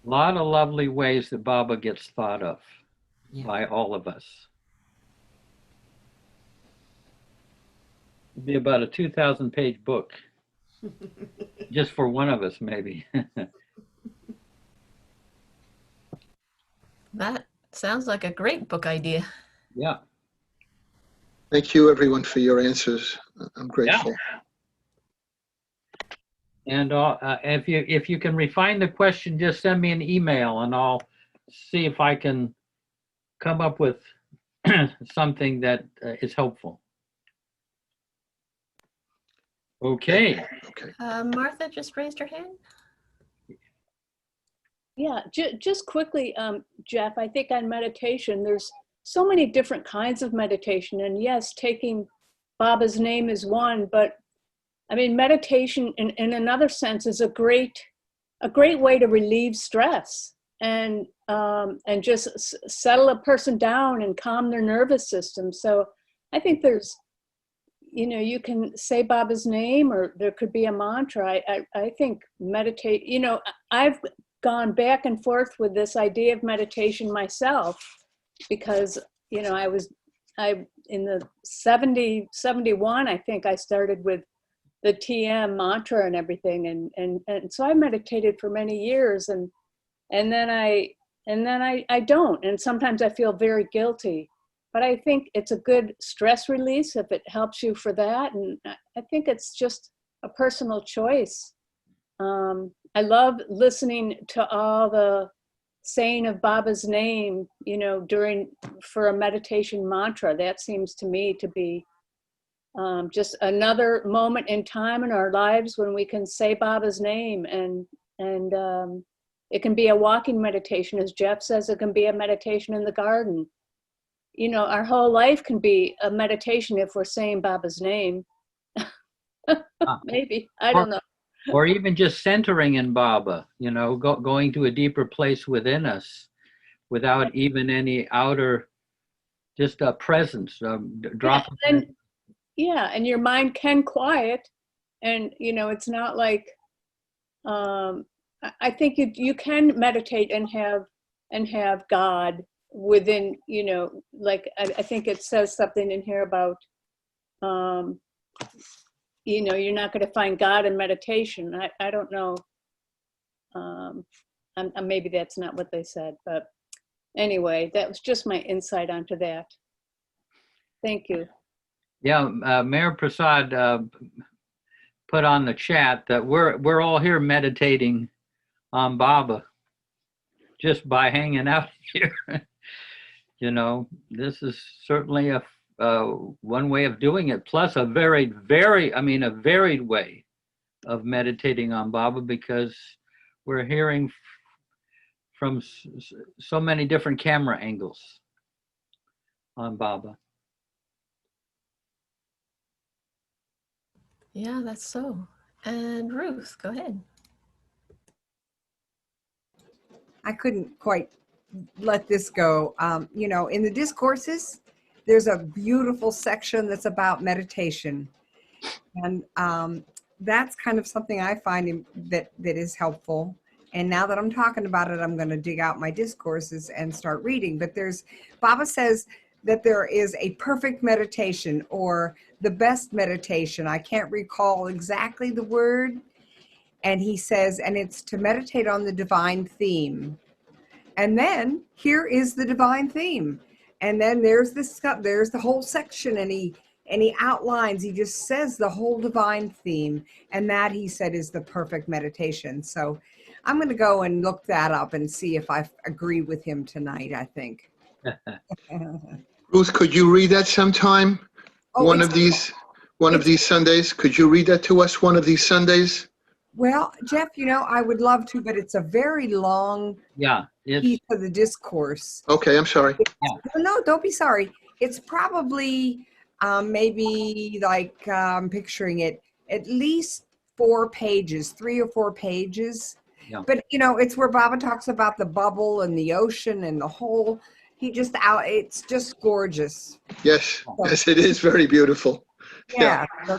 A lot of lovely ways that Baba gets thought of. Yeah. by all of us. It'd be about a 2,000-page book, just for one of us, maybe. That sounds like a great book idea. Yeah. Thank you, everyone, for your answers. I'm grateful. And if you can refine the question, just send me an email, and I'll see if I can come up with something that is helpful. Okay. Okay. Martha just raised her hand. Yeah, just quickly, Jeff, I think on meditation, there's so many different kinds of meditation. And yes, taking Baba's name is one, but I mean, meditation in another sense is a great way to relieve stress and just settle a person down and calm their nervous system. So I think there's, you know, you can say Baba's name, or there could be a mantra. I think meditate, you know, I've gone back and forth with this idea of meditation myself, because, you know, I in the 71, I think I started with the TM mantra and everything. And so I meditated for many years, and then I don't. And sometimes I feel very guilty, but I think it's a good stress release if it helps you for that. And I think it's just a personal choice. I love listening to all the saying of Baba's name, you know, for a meditation mantra. That seems to me to be just another moment in time in our lives when we can say Baba's name, and it can be a walking meditation, as Jeff says. It can be a meditation in the garden. You know, our whole life can be a meditation if we're saying Baba's name. Maybe, I don't know. Or even just centering in Baba, you know, going to a deeper place within us without even any outer, just a presence, drop. Yeah, and your mind can quiet, and, you know, it's not like, I think you can meditate and have God within, you know, like, I think it says something in here about, you know, you're not going to find God in meditation. I don't know. Maybe that's not what they said, but anyway, that was just my insight onto that. Thank you. Yeah, Mayor Prasad put on the chat that we're all here meditating on Baba just by hanging out here. You know, this is certainly a one way of doing it, plus a varied way of meditating on Baba, because we're hearing from so many different camera angles on Baba. Yeah, that's so. And Ruth, go ahead. I couldn't quite let this go. You know, in the discourses, there's a beautiful section that's about meditation. And that's kind of something I find that is helpful. And now that I'm talking about it, I'm going to dig out my discourses and start reading. But Baba says that there is a perfect meditation, or the best meditation. I can't recall exactly the word. And he says, and it's to meditate on the divine theme. And then here is the divine theme. And then there's the whole section, and he outlines, he just says the whole divine theme. And that, he said, is the perfect meditation. So I'm going to go and look that up and see if I agree with him tonight, I think. Ruth, could you read that sometime? Oh, one of these Sundays? Could you read that to us one of these Sundays? Well, Jeff, you know, I would love to, but it's a very long piece of the discourse. Okay, I'm sorry. No, don't be sorry. It's probably maybe like I'm picturing it, at least 4 pages, 3 or 4 pages. Yeah. But, you know, it's where Baba talks about the bubble and the ocean and the whole, it's just gorgeous. Yes, yes, it is very beautiful. Yeah, so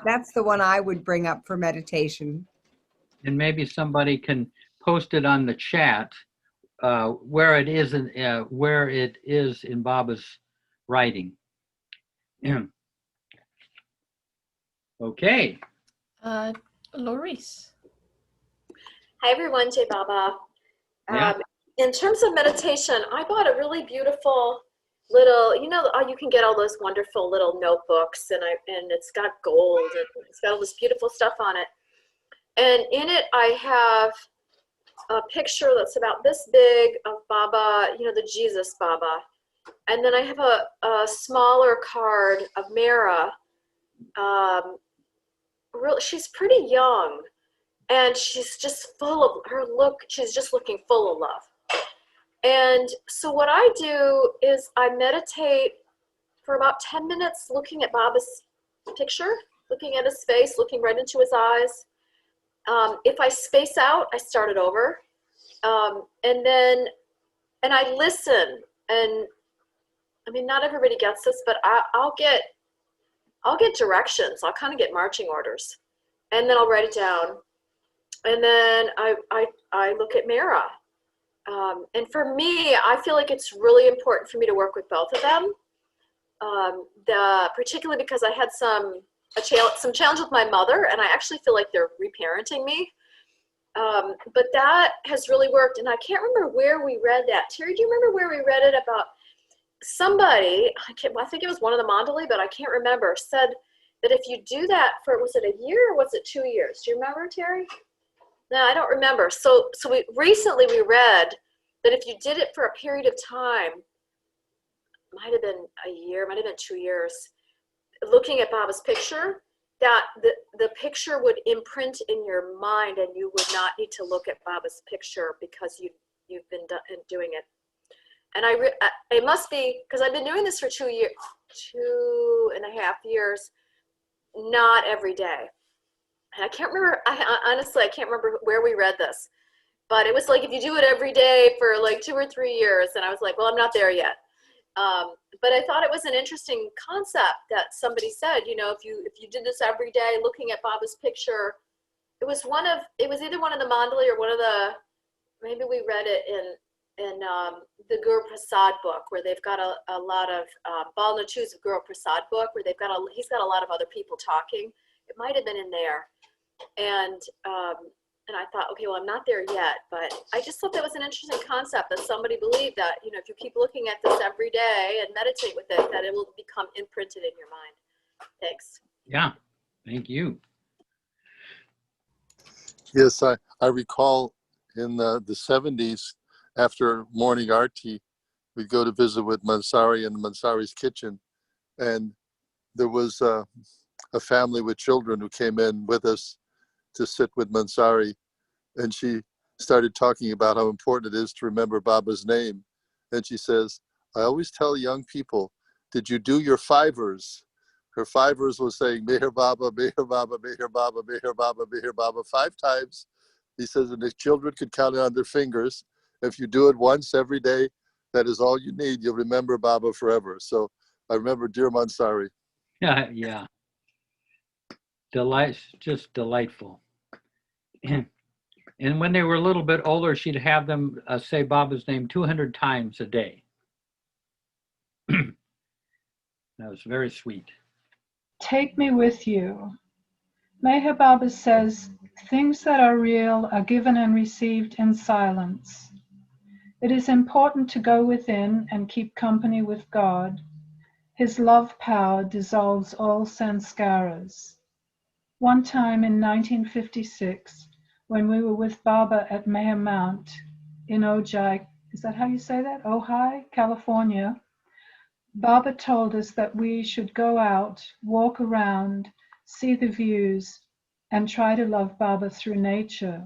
that's the one I would bring up for meditation. And maybe somebody can post it on the chat where it is in Baba's writing. Okay. Loris. Hi everyone, Jai Baba. Yeah. In terms of meditation, I bought a really beautiful little, you can get all those wonderful little notebooks, and it's got gold and it's got all this beautiful stuff on it. And in it, I have a picture that's about this big of Baba, the Jesus Baba. And then I have a smaller card of Mara. She's pretty young, and she's just full of her look. She's just looking full of love. And so what I do is I meditate for about 10 minutes looking at Baba's picture, looking at his face, looking right into his eyes. If I space out, I start it over. And I listen. And I mean, not everybody gets this, but I'll get directions. I'll kind of get marching orders. And then I'll write it down. And then I look at Mara. And for me, I feel like it's really important for me to work with both of them. Particularly because I had some challenge with my mother, and I actually feel like they're reparenting me. But that has really worked, and I can't remember where we read that. Terry, do you remember where we read it about somebody? I think it was one of the Mandali, but I can't remember. Said that if you do that for, was it a year or was it 2 years? Do you remember, Terry? No, I don't remember. So we recently read that if you did it for a period of time, might have been a year, might have been 2 years, looking at Baba's picture, that the picture would imprint in your mind, and you would not need to look at Baba's picture because you've been doing it. And it must be because I've been doing this for 2.5 years, not every day. And I can't remember, honestly, I can't remember where we read this, but it was like, if you do it every day for like 2 or 3 years, and I was like, well, I'm not there yet. But I thought it was an interesting concept that somebody said, if you did this every day, looking at Baba's picture, it was either one of the Mandali or one of the, maybe we read it in the Guru Prasad book, where they've got a lot of, Bal Natu's Guru Prasad book, where he's got a lot of other people talking. It might have been in there. And I thought, okay, well, I'm not there yet, but I just thought that was an interesting concept, that somebody believed that, if you keep looking at this every day and meditate with it, that it will become imprinted in your mind. Thanks. Yeah, thank you. Yes, I recall in the 70s, after morning arti, we'd go to visit with Mansari in Mansari's kitchen, and there was a family with children who came in with us to sit with Mansari, and she started talking about how important it is to remember Baba's name. And she says, I always tell young people, did you do your fivers? Her fivers was saying, Meher Baba, Meher Baba, Meher Baba, Meher Baba, Meher Baba, 5 times. He says, and the children could count it on their fingers. If you do it once every day, that is all you need. You'll remember Baba forever. So I remember dear Mansari. Yeah. Just delightful. And when they were a little bit older, she'd have them say Baba's name 200 times a day. That was very sweet. Take me with you. Meher Baba says, things that are real are given and received in silence. It is important to go within and keep company with God. His love power dissolves all sanskaras. One time in 1956, when we were with Baba at Meher Mount in Ojai, is that how you say that? Ojai, California. Baba told us that we should go out, walk around, see the views, and try to love Baba through nature.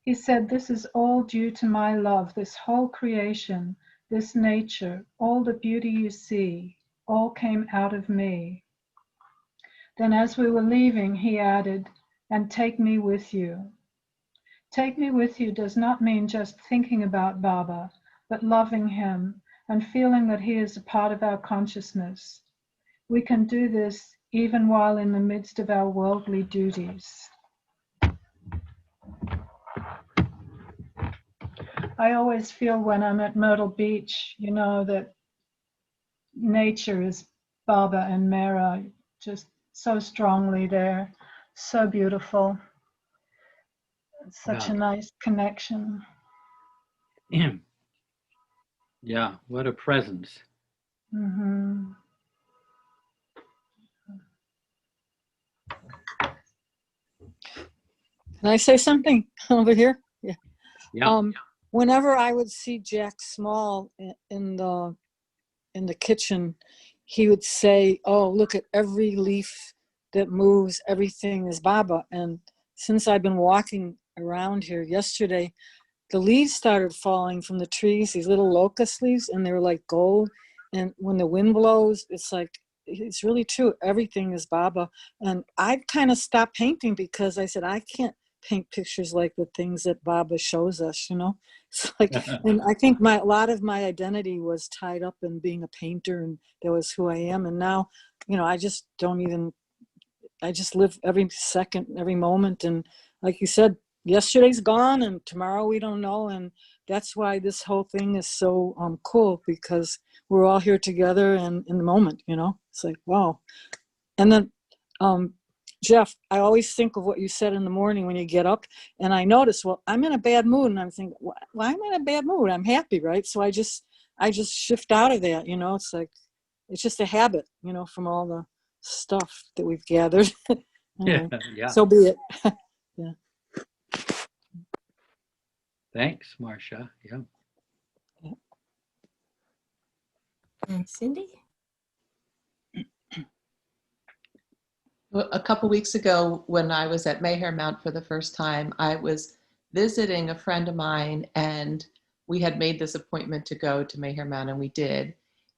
He said, this is all due to my love, this whole creation, this nature, all the beauty you see, all came out of me. Then as we were leaving, he added, and take me with you. Take me with you does not mean just thinking about Baba, but loving him and feeling that he is a part of our consciousness. We can do this even while in the midst of our worldly duties. I always feel when I'm at Myrtle Beach, you know, that nature is Baba and Mera just so strongly there. So beautiful. It's such a nice connection. Yeah, what a presence. Mm-hmm. Can I say something over here? Yeah. Yeah. Whenever I would see Jack Small in the kitchen, he would say, "Oh, look at every leaf that moves. Everything is Baba." And since I've been walking around here yesterday, the leaves started falling from the trees, these little locust leaves, and they were like gold. And when the wind blows, it's really true. Everything is Baba. And I kind of stopped painting because I said, I can't paint pictures like the things that Baba shows us, you know? It's like, and I think a lot of my identity was tied up in being a painter, and that was who I am. And now, you know, I just live every second, every moment. And like you said, yesterday's gone and tomorrow we don't know. And that's why this whole thing is so cool, because we're all here together and in the moment, you know? It's like, wow. And then, Jeff, I always think of what you said in the morning when you get up, and I notice, well, I'm in a bad mood, and I'm thinking, why am I in a bad mood? I'm happy, right? So I just shift out of that, you know? It's like, it's just a habit, you know, from all the stuff that we've gathered. Anyway, Yeah. So be it. Yeah. Thanks, Marcia. Yeah. And Cindy? A couple weeks ago, when I was at Mayhair Mount for the first time, I was visiting a friend of mine, and we had made this appointment to go to Mayhair Mount, and we did.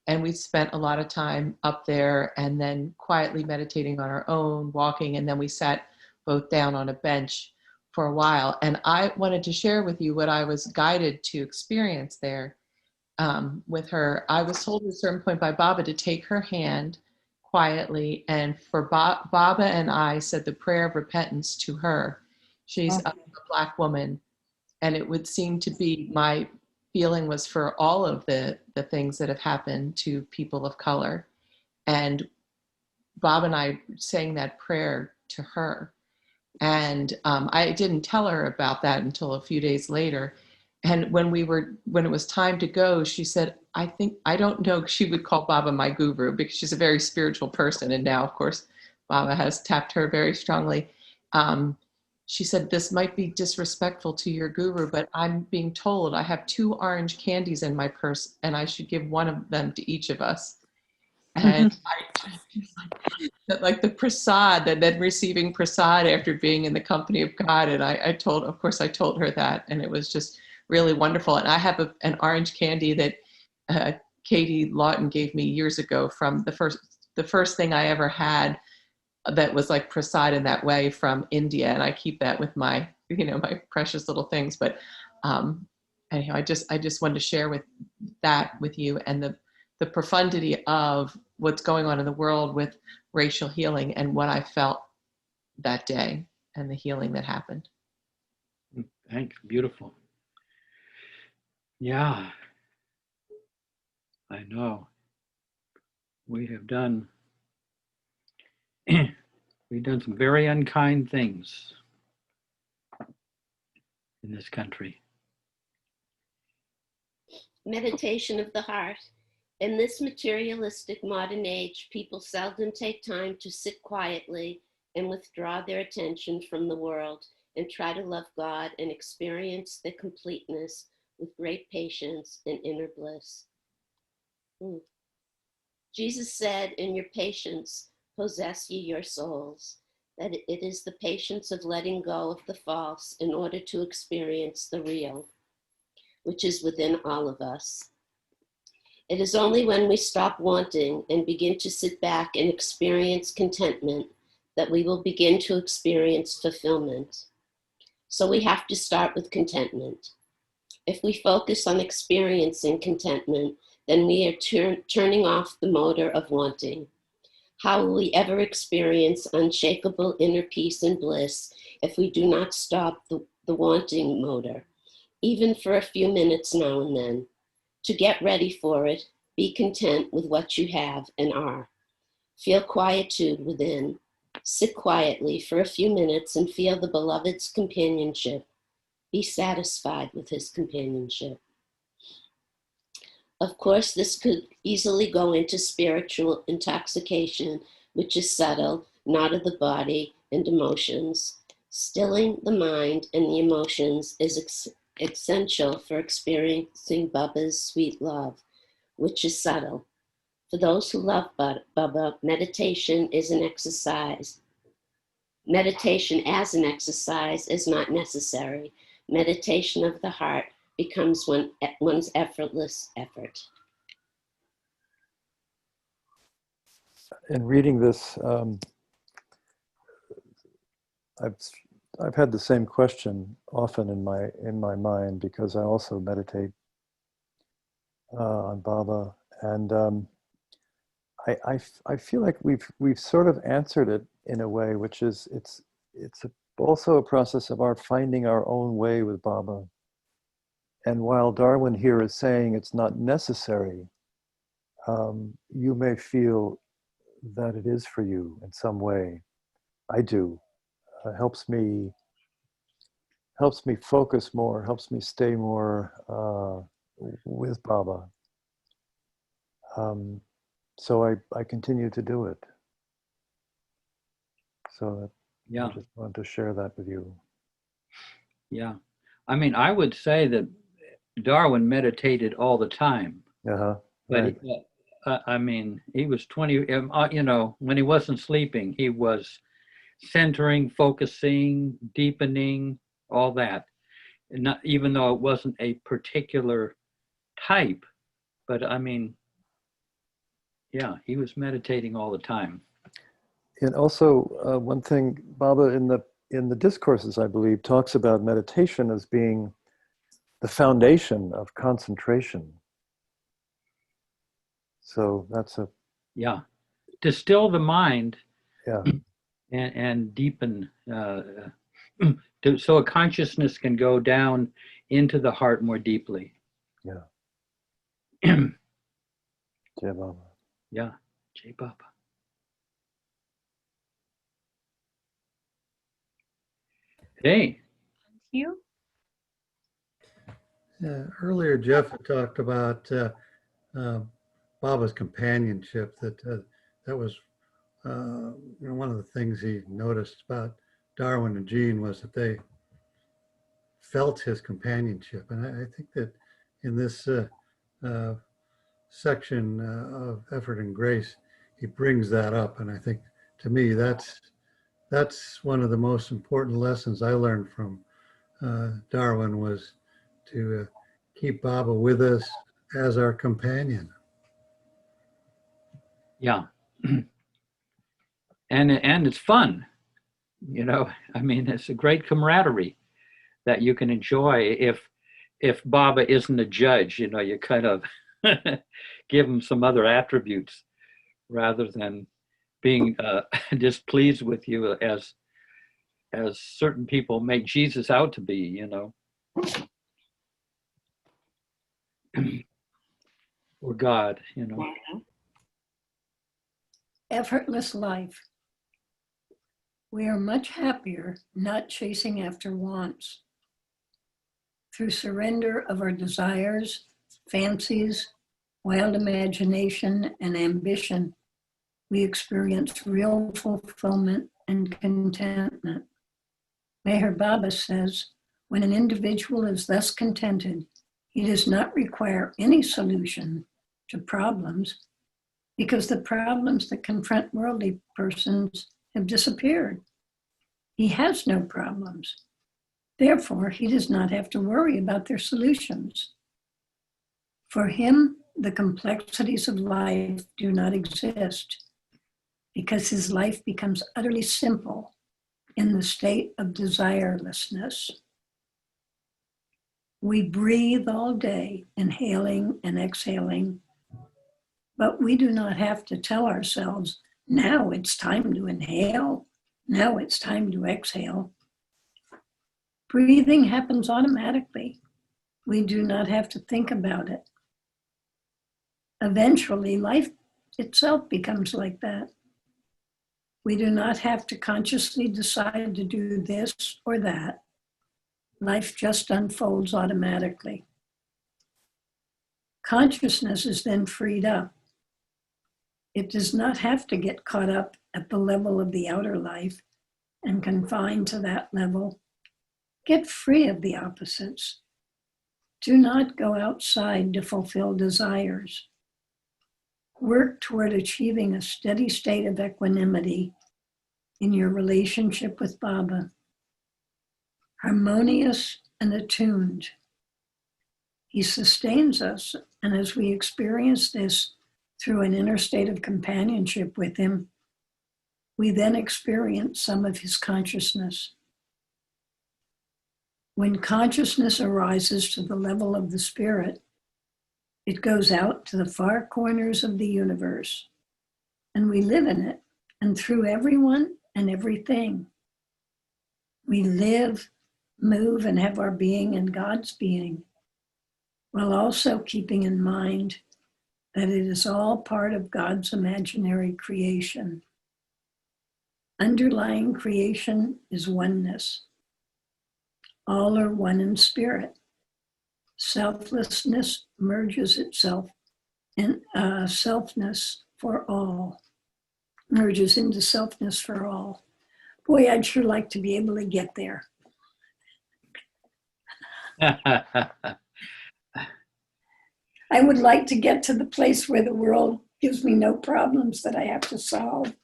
And we spent a lot of time up there and then quietly meditating on our own, walking, and then we sat both down on a bench for a while. And I wanted to share with you what I was guided to experience there with her. I was told at a certain point by Baba to take her hand quietly, and for Baba and I said the prayer of repentance to her. She's a Black woman, and it would seem to be, my feeling was for all of the things that have happened to people of color. And Bob and I sang that prayer to her. And I didn't tell her about that until a few days later. And when it was time to go, she said, I don't know, she would call Baba my guru because she's a very spiritual person. And now, of course, Baba has tapped her very strongly. She said, this might be disrespectful to your guru, but I'm being told I have 2 orange candies in my purse and I should give one of them to each of us. And I like the prasad, and then receiving prasad after being in the company of God. And I told her that, and it was just really wonderful. And I have an orange candy that Katie Lawton gave me years ago from the first thing I ever had that was like prasad in that way from India. And I keep that with my, my precious little things. But anyhow, I just wanted to share with you and the profundity of what's going on in the world with racial healing and what I felt that day and the healing that happened. Thanks. Beautiful. Yeah, I know. We have done some very unkind things in this country. Meditation of the heart. In this materialistic modern age, people seldom take time to sit quietly and withdraw their attention from the world and try to love God and experience the completeness with great patience and inner bliss. Jesus said, in your patience, possess ye your souls, that it is the patience of letting go of the false in order to experience the real, which is within all of us. It is only when we stop wanting and begin to sit back and experience contentment that we will begin to experience fulfillment. So we have to start with contentment. If we focus on experiencing contentment, then we are turning off the motor of wanting. How will we ever experience unshakable inner peace and bliss if we do not stop the wanting motor? even for a few minutes now and then. To get ready for it, be content with what you have and are. Feel quietude within. Sit quietly for a few minutes and feel the beloved's companionship. Be satisfied with his companionship. Of course, this could easily go into spiritual intoxication, which is subtle, not of the body and emotions. Stilling the mind and the emotions is essential for experiencing Baba's sweet love, which is subtle. For those who love Baba, meditation is an exercise. Meditation as an exercise is not necessary. Meditation of the heart becomes one's effortless effort. In reading this, I've had the same question often in my mind, because I also meditate on Baba, and I feel like we've sort of answered it in a way, which is it's also a process of our finding our own way with Baba. And while Darwin here is saying it's not necessary, you may feel that it is for you in some way. I do. Helps me focus more, helps me stay more with Baba. So I continue to do it. So Yeah. I just wanted to share that with you. Yeah. I mean, I would say that Darwin meditated all the time. Uh-huh. But Right. I mean, he was 20, you know, when he wasn't sleeping, he was centering, focusing, deepening, all that. And not, even though it wasn't a particular type, but I mean, yeah, he was meditating all the time. And also one thing, Baba in the discourses, I believe, talks about meditation as being the foundation of concentration. So that's a Yeah, to still the mind. Yeah. And deepen, so a consciousness can go down into the heart more deeply. Yeah. Jai Baba. Yeah, Jai Baba. Hey. Thank you. Earlier, Jeff had talked about Baba's companionship. That was one of the things he noticed about Darwin and Jean was that they felt his companionship, and I think that in this section of Effort and Grace, he brings that up, and I think to me that's one of the most important lessons I learned from Darwin was to keep Baba with us as our companion. Yeah. And it's fun, you know. I mean, it's a great camaraderie that you can enjoy if Baba isn't a judge. You know, you kind of give him some other attributes rather than being displeased with you as certain people make Jesus out to be. You know, or God. You know. Effortless life. We are much happier not chasing after wants. Through surrender of our desires, fancies, wild imagination, and ambition, we experience real fulfillment and contentment. Meher Baba says, when an individual is thus contented, he does not require any solution to problems, because the problems that confront worldly persons have disappeared. He has no problems. Therefore, he does not have to worry about their solutions. For him, the complexities of life do not exist, because his life becomes utterly simple in the state of desirelessness. We breathe all day, inhaling and exhaling, but we do not have to tell ourselves, now it's time to inhale, now it's time to exhale. Breathing happens automatically We do not have to think about it. Eventually, life itself becomes like that. We do not have to consciously decide to do this or that. Life just unfolds automatically. Consciousness is then freed up. It does not have to get caught up at the level of the outer life and confined to that level. Get free of the opposites. Do not go outside to fulfill desires. Work toward achieving a steady state of equanimity in your relationship with Baba, harmonious and attuned. He sustains us, and as we experience this through an inner state of companionship with him, we then experience some of his consciousness. When consciousness arises to the level of the spirit, it goes out to the far corners of the universe, and we live in it and through everyone and everything. We live, move, and have our being in God's being, while also keeping in mind that it is all part of God's imaginary creation. Underlying creation is oneness. All are one in spirit. Selflessness merges itself in selfness for all, merges into selfness for all. Boy, I'd sure like to be able to get there. I would like to get to the place where the world gives me no problems that I have to solve,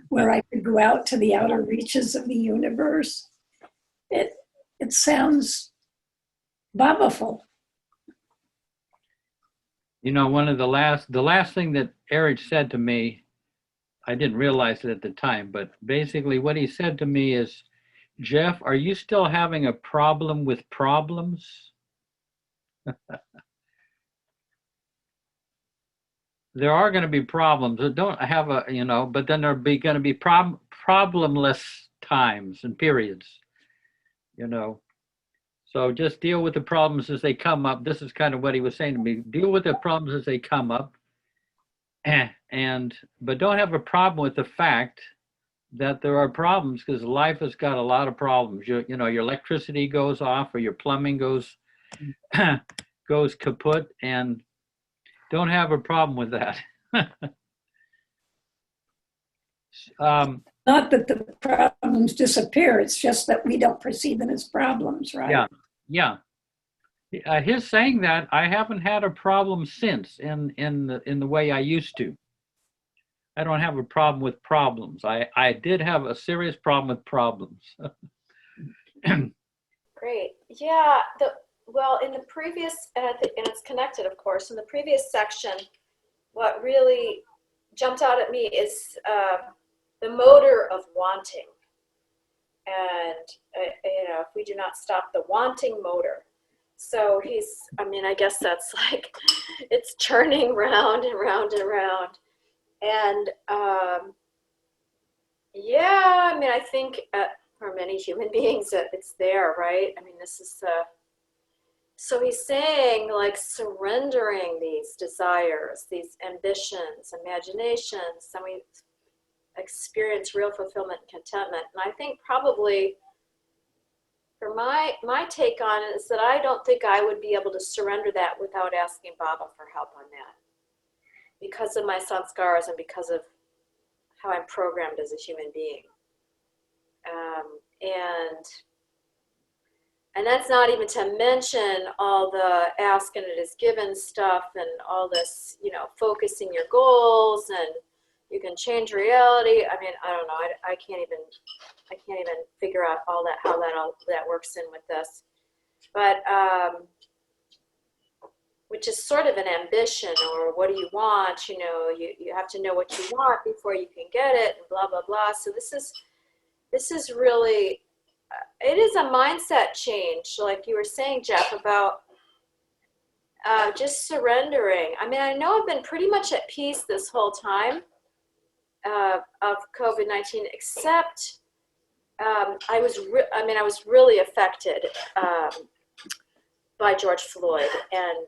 where I could go out to the outer reaches of the universe. It sounds Babaful. You know, one of the last thing that Eric said to me, I didn't realize it at the time, but basically what he said to me is, Jeff, are you still having a problem with problems? There are going to be problems that don't have a, you know, but then there'll be going to be problemless times and periods, you know. So just deal with the problems as they come up. This is kind of what he was saying to me. Deal with the problems as they come up. But don't have a problem with the fact that there are problems, because life has got a lot of problems. You know, your electricity goes off or your plumbing goes kaput, and don't have a problem with that. Not that the problems disappear, it's just that we don't perceive them as problems, right? Yeah. His saying that, I haven't had a problem since in the way I used to. I don't have a problem with problems. I did have a serious problem with problems. Great. Yeah. Well, in the previous, and it's connected, of course, in the previous section, what really jumped out at me is the motor of wanting. And, you know, if we do not stop the wanting motor. So I guess that's like, it's churning round and round and round. And yeah, I mean, I think for many human beings that it's there, right? I mean, this is so he's saying, like, surrendering these desires, these ambitions, imaginations, and we experience real fulfillment and contentment. And I think probably for my take on it is that I don't think I would be able to surrender that without asking Baba for help on that, because of my sanskars and because of how I'm programmed as a human being. And that's not even to mention all the ask and it is given stuff and all this, you know, focusing your goals and you can change reality. I mean, I don't know. I can't even figure out all that, how that works in with this. But which is sort of an ambition, or what do you want? You know, you have to know what you want before you can get it, and blah blah blah. So this is really, it is a mindset change, like you were saying, Jeff, about just surrendering. I mean, I know I've been pretty much at peace this whole time of COVID-19, except I was really affected by George Floyd, and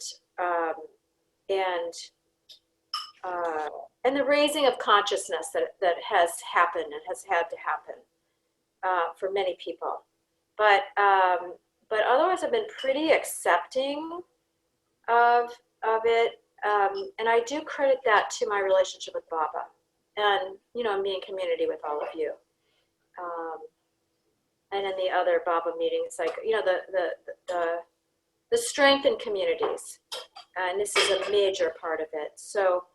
the raising of consciousness that has happened and has had to happen for many people. But otherwise, I've been pretty accepting of it, and I do credit that to my relationship with Baba, and me in community with all of you, and in the other Baba meetings, like the strength in communities, and this is a major part of it. So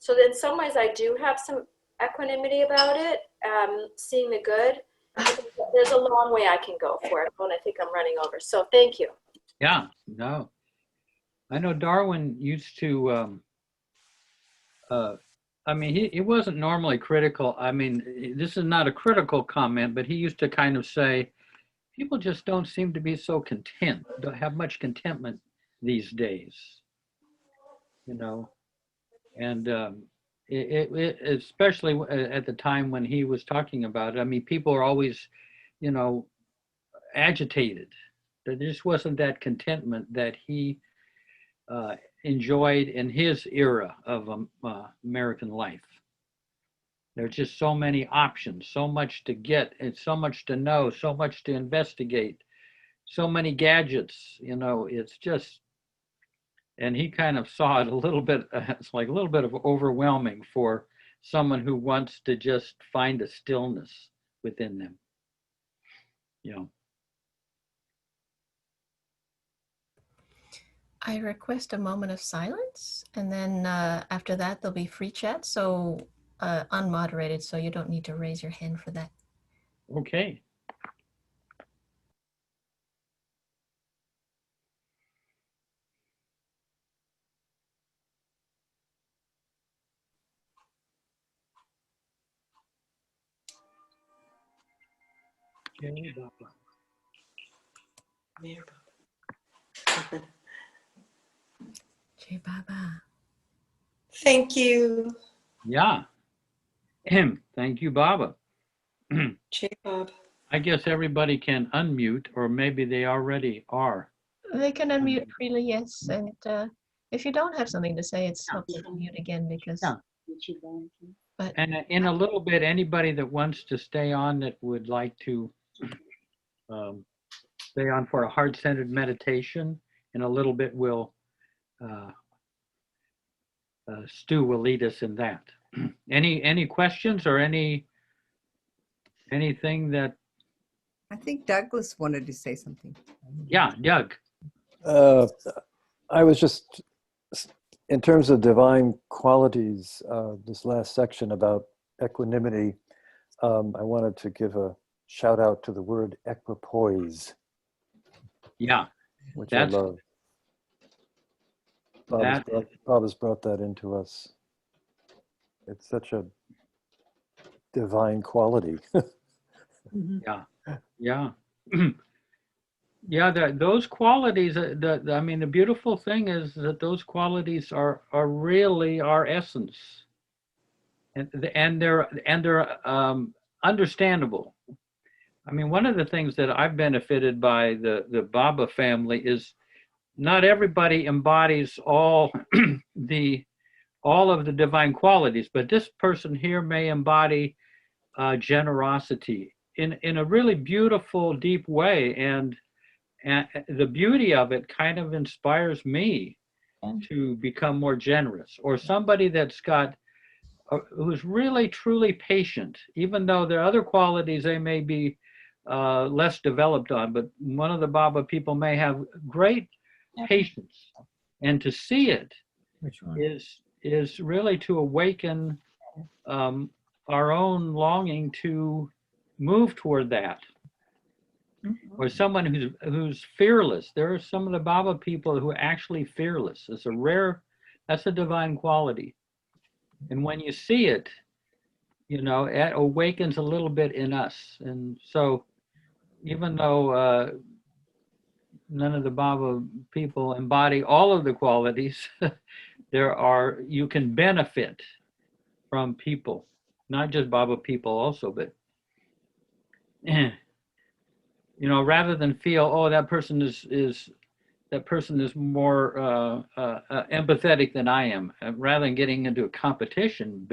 in some ways, I do have some equanimity about it, seeing the good. There's a long way I can go for it, and I think I'm running over. So thank you. Yeah, no. I know Darwin used to, I mean, he wasn't normally critical. I mean, this is not a critical comment, but he used to kind of say, people just don't seem to be so content, don't have much contentment these days, and especially at the time when he was talking about it. I mean, people are always, agitated. There just wasn't that contentment that he enjoyed in his era of American life. There's just so many options, so much to get, and so much to know, so much to investigate, so many gadgets, it's just, and he kind of saw it a little bit, it's like a little bit of overwhelming for someone who wants to just find a stillness within them. I request a moment of silence, and then after that there'll be free chat, so unmoderated, so you don't need to raise your hand for that. Okay. Jai Baba. Jai Baba. Thank you. Yeah. Thank you, Baba. Jai Baba. I guess everybody can unmute, or maybe they already are. They can unmute freely, yes. And if you don't have something to say, it's helpful to mute again because. Yeah. But in a little bit, anybody that wants to stay on that would like to stay on for a heart-centered meditation, in a little bit Stu will lead us in that. Any questions or anything that? I think Douglas wanted to say something. Yeah, Doug. I was just, in terms of divine qualities, this last section about equanimity, I wanted to give a shout out to the word equipoise. Yeah, which I love. Bob has brought that into us. It's such a divine quality. Yeah, yeah. Yeah, those qualities, I mean, the beautiful thing is that those qualities are really our essence. And they're understandable. I mean, one of the things that I've benefited by the Baba family is not everybody embodies all of the divine qualities, but this person here may embody generosity in a really beautiful, deep way, and the beauty of it kind of inspires me to become more generous. Or somebody that's got who's really truly patient, even though there are other qualities they may be less developed on, but one of the Baba people may have great patience, and to see it is really to awaken our own longing to move toward that. Or someone who's fearless. There are some of the Baba people who are actually fearless. That's a divine quality. And when you see it, it awakens a little bit in us. And so even though none of the Baba people embody all of the qualities, you can benefit from people, not just Baba people also, but rather than feel, oh, that person is that person is more empathetic than I am. Rather than getting into a competition,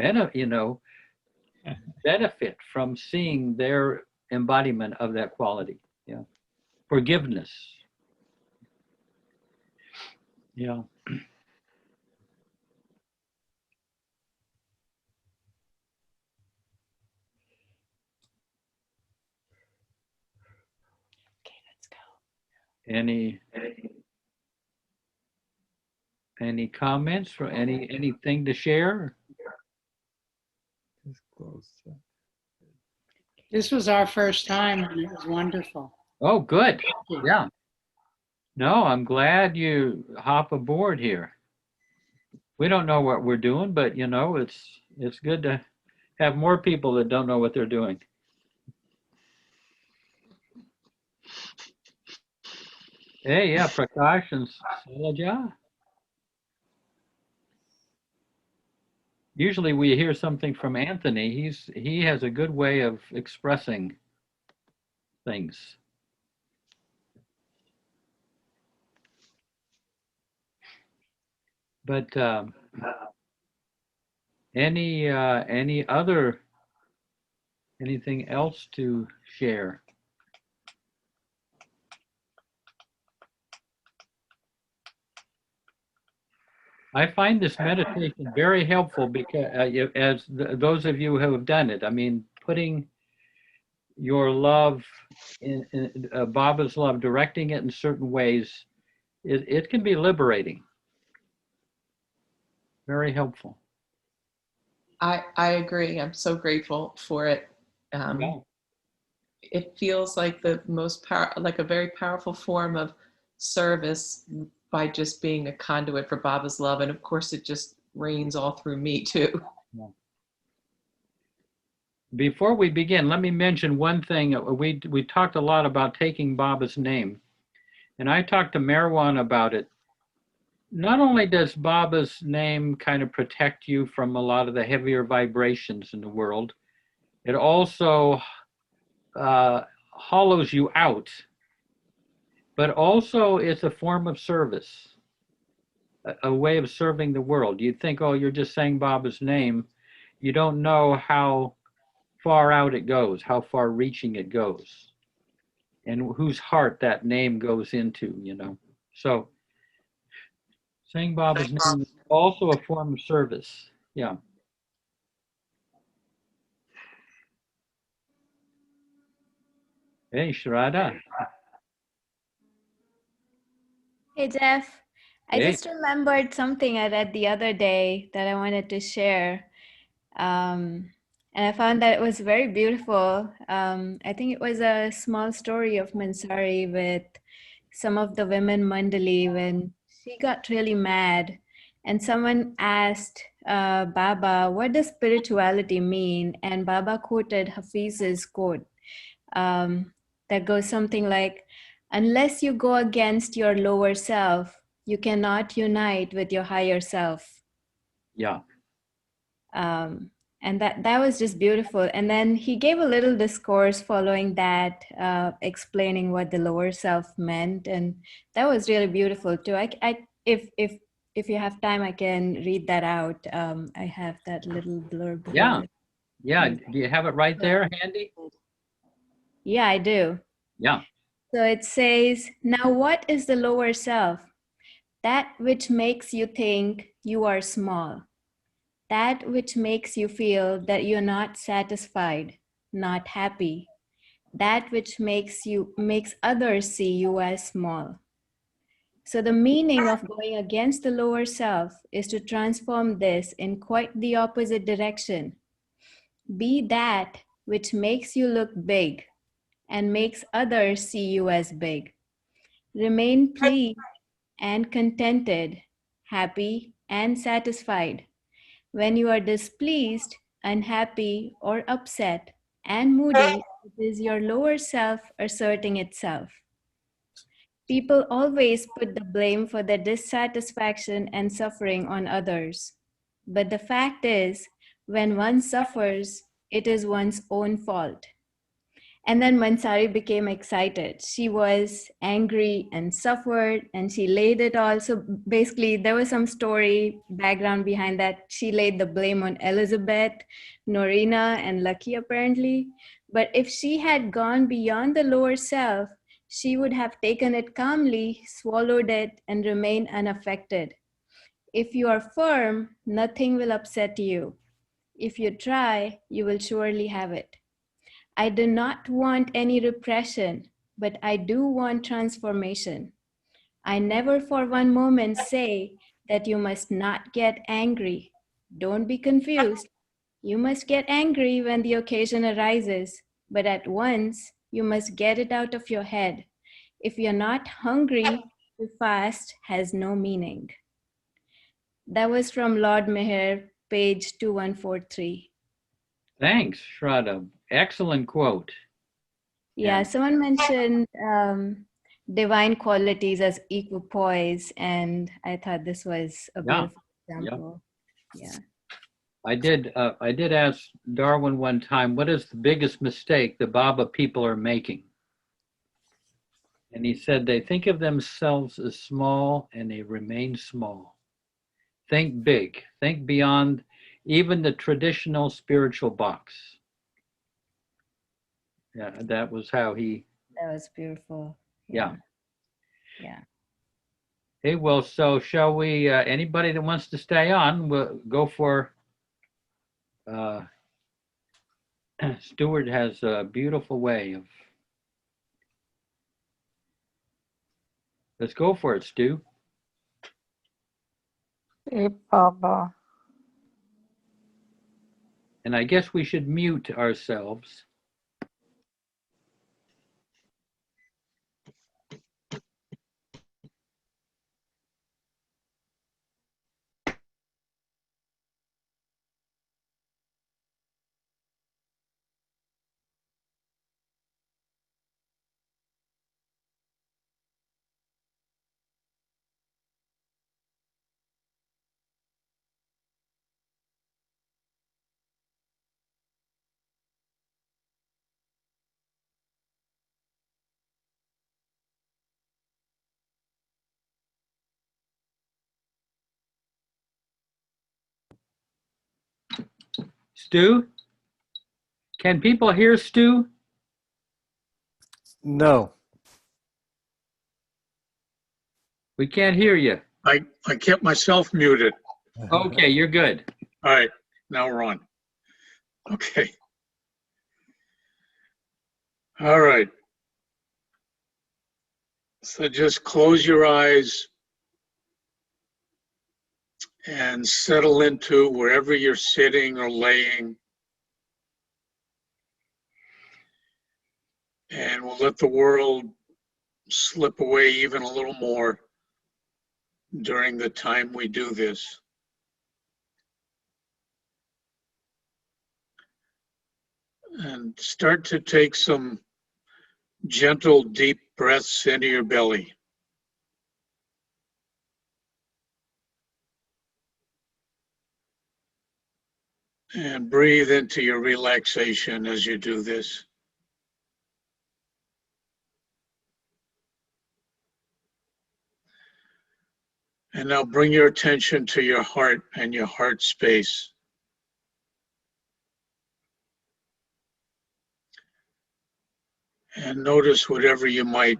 benefit from seeing their embodiment of that quality. Yeah, forgiveness. Yeah. Any comments or anything to share? This was our first time and it was wonderful. Oh, good. Yeah. No, I'm glad you hop aboard here. We don't know what we're doing, but it's good to have more people that don't know what they're doing. Hey, yeah, Prakash and Salaja. Usually we hear something from Anthony. He has a good way of expressing things. But anything else to share? I find this meditation very helpful because those of you who have done it, I mean, putting your love in Baba's love, directing it in certain ways, it can be liberating. Very helpful. I agree. I'm so grateful for it. It feels like like a very powerful form of service by just being a conduit for Baba's love. And of course, it just rains all through me too. Yeah. Before we begin, let me mention one thing. We talked a lot about taking Baba's name, and I talked to Marwan about it. Not only does Baba's name kind of protect you from a lot of the heavier vibrations in the world, it also hollows you out, but also it's a form of service, a way of serving the world. You'd think, oh, you're just saying Baba's name. You don't know how far out it goes, how far reaching it goes, and whose heart that name goes into, So saying Baba's name is also a form of service. Yeah. Hey, Sharada. Hey, Jeff. I Hey. just remembered something I read the other day that I wanted to share. And I found that it was very beautiful. I think it was a small story of Mansari with some of the women Mandali when she got really mad. And someone asked Baba, what does spirituality mean? And Baba quoted Hafiz's quote that goes something like, unless you go against your lower self, you cannot unite with your higher self. Yeah. And that was just beautiful. And then he gave a little discourse following that, explaining what the lower self meant. And that was really beautiful too. If you have time, I can read that out. I have that little blurb. Yeah. here. Yeah. Do you have it right there handy? Yeah, I do. Yeah. So it says, now what is the lower self? That which makes you think you are small. That which makes you feel that you're not satisfied, not happy. That which makes others see you as small. So the meaning of going against the lower self is to transform this in quite the opposite direction. Be that which makes you look big and makes others see you as big. Remain pleased and contented, happy and satisfied. When you are displeased, unhappy, or upset and moody, it is your lower self asserting itself. People always put the blame for their dissatisfaction and suffering on others. But the fact is, when one suffers, it is one's own fault. And then Mansari became excited. She was angry and suffered, and she laid it all. So basically, there was some story background behind that. She laid the blame on Elizabeth, Norina, and Lucky, apparently. But if she had gone beyond the lower self, she would have taken it calmly, swallowed it, and remained unaffected. If you are firm, nothing will upset you. If you try, you will surely have it. I do not want any repression, but I do want transformation. I never for one moment say that you must not get angry. Don't be confused. You must get angry when the occasion arises, but at once you must get it out of your head. If you're not hungry, to fast has no meaning. That was from Lord Meher, page 2143. Thanks, Shraddha. Excellent quote. Yeah, And someone mentioned divine qualities as equipoise, and I thought this was a yeah, beautiful yeah. example. Yeah. I did ask Darwin one time, what is the biggest mistake the Baba people are making? And he said they think of themselves as small and they remain small. Think big, think beyond even the traditional spiritual box. Yeah, that was how he, That was beautiful. yeah. Yeah. Hey, well, so shall we, anybody that wants to stay on, we'll go for, Stuart has a beautiful way of, let's go for it, Stu. Hey, Baba. And I guess we should mute ourselves. Stu? Can people hear Stu? No. We can't hear you. I kept myself muted. Okay, you're good. All right, now we're on. Okay. All right. So just close your eyes and settle into wherever you're sitting or laying. And we'll let the world slip away even a little more during the time we do this. And start to take some gentle, deep breaths into your belly. And breathe into your relaxation as you do this. And now bring your attention to your heart and your heart space. And notice whatever you might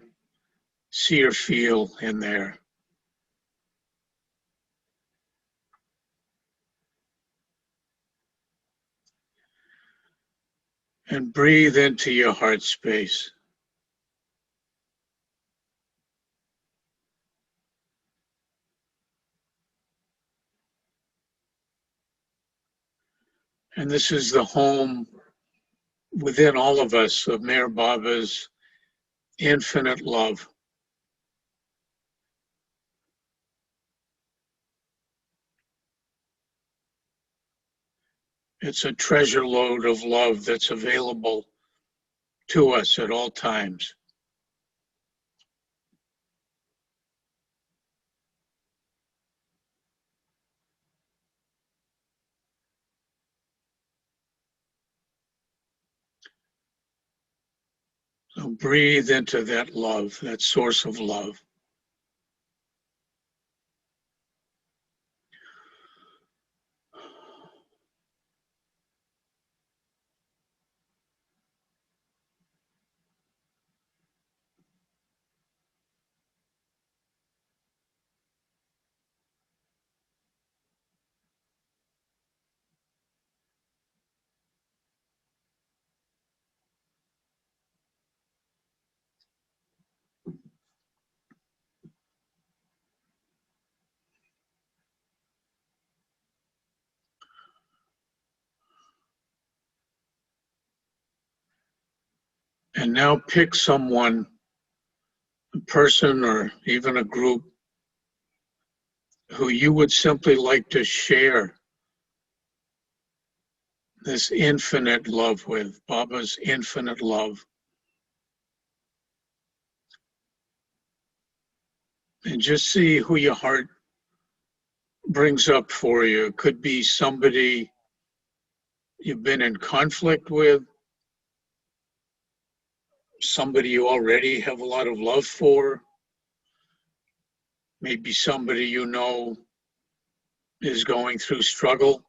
see or feel in there. And breathe into your heart space. And this is the home within all of us of Meher Baba's infinite love. It's a treasure load of love that's available to us at all times. So breathe into that love, that source of love. And now pick someone, a person or even a group, who you would simply like to share this infinite love with, Baba's infinite love. And just see who your heart brings up for you. It could be somebody you've been in conflict with, somebody you already have a lot of love for, maybe somebody you know is going through struggle.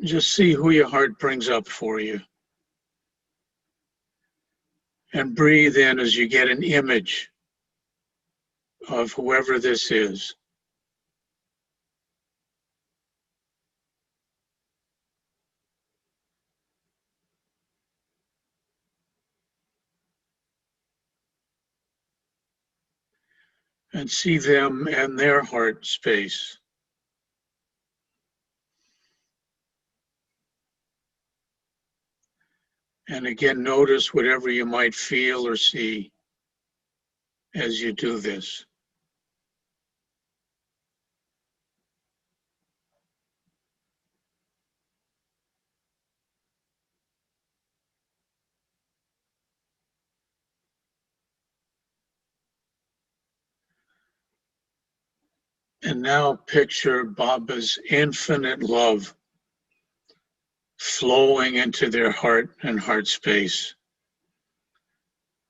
Just see who your heart brings up for you. And breathe in as you get an image of whoever this is. And see them and their heart space. And again, notice whatever you might feel or see as you do this. And now picture Baba's infinite love flowing into their heart and heart space,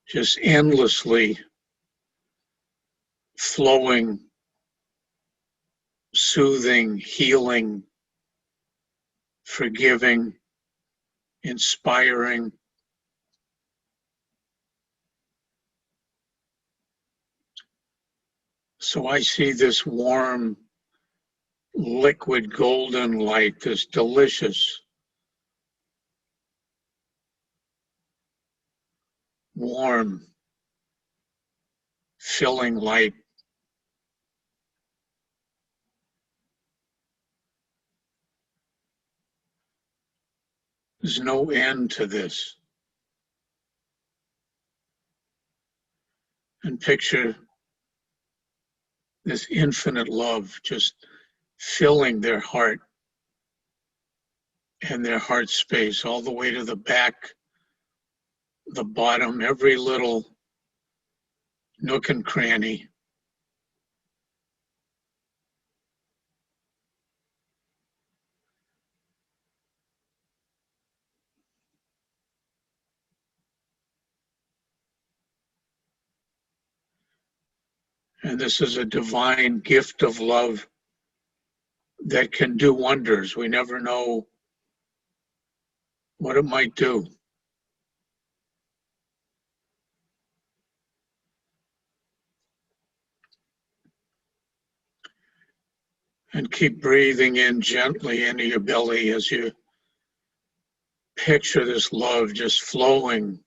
just endlessly flowing, soothing, healing, forgiving, inspiring. So I see this warm, liquid golden light, this delicious, warm, filling light. There's no end to this. And picture this infinite love just filling their heart and their heart space all the way to the back, the bottom, every little nook and cranny. And this is a divine gift of love that can do wonders. We never know what it might do. And keep breathing in gently into your belly as you picture this love just flowing,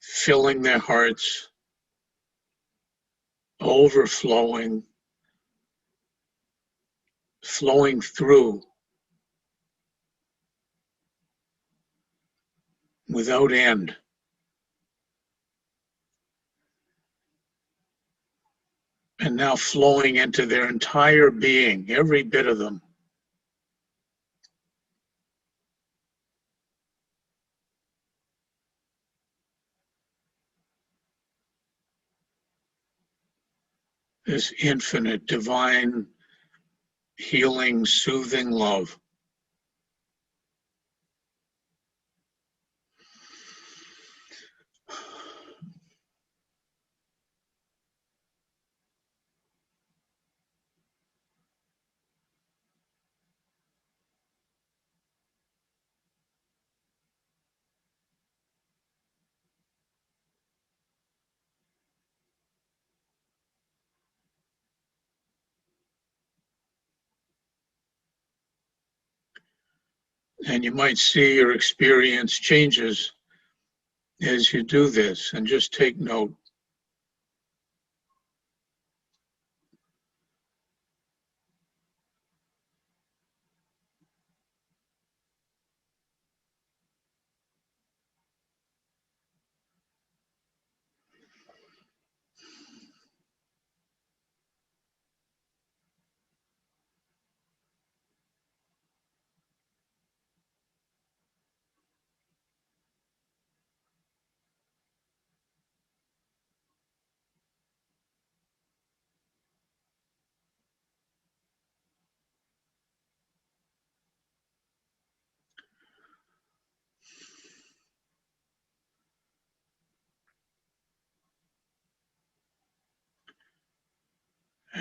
filling their hearts, overflowing, flowing through without end. And now flowing into their entire being, every bit of them. This infinite, divine, healing, soothing love. And you might see or experience changes as you do this, and just take note.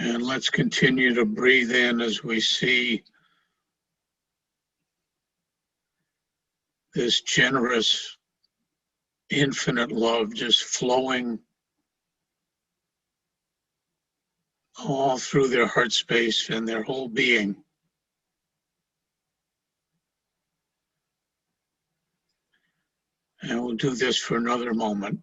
And let's continue to breathe in as we see this generous, infinite love just flowing all through their heart space and their whole being. And we'll do this for another moment.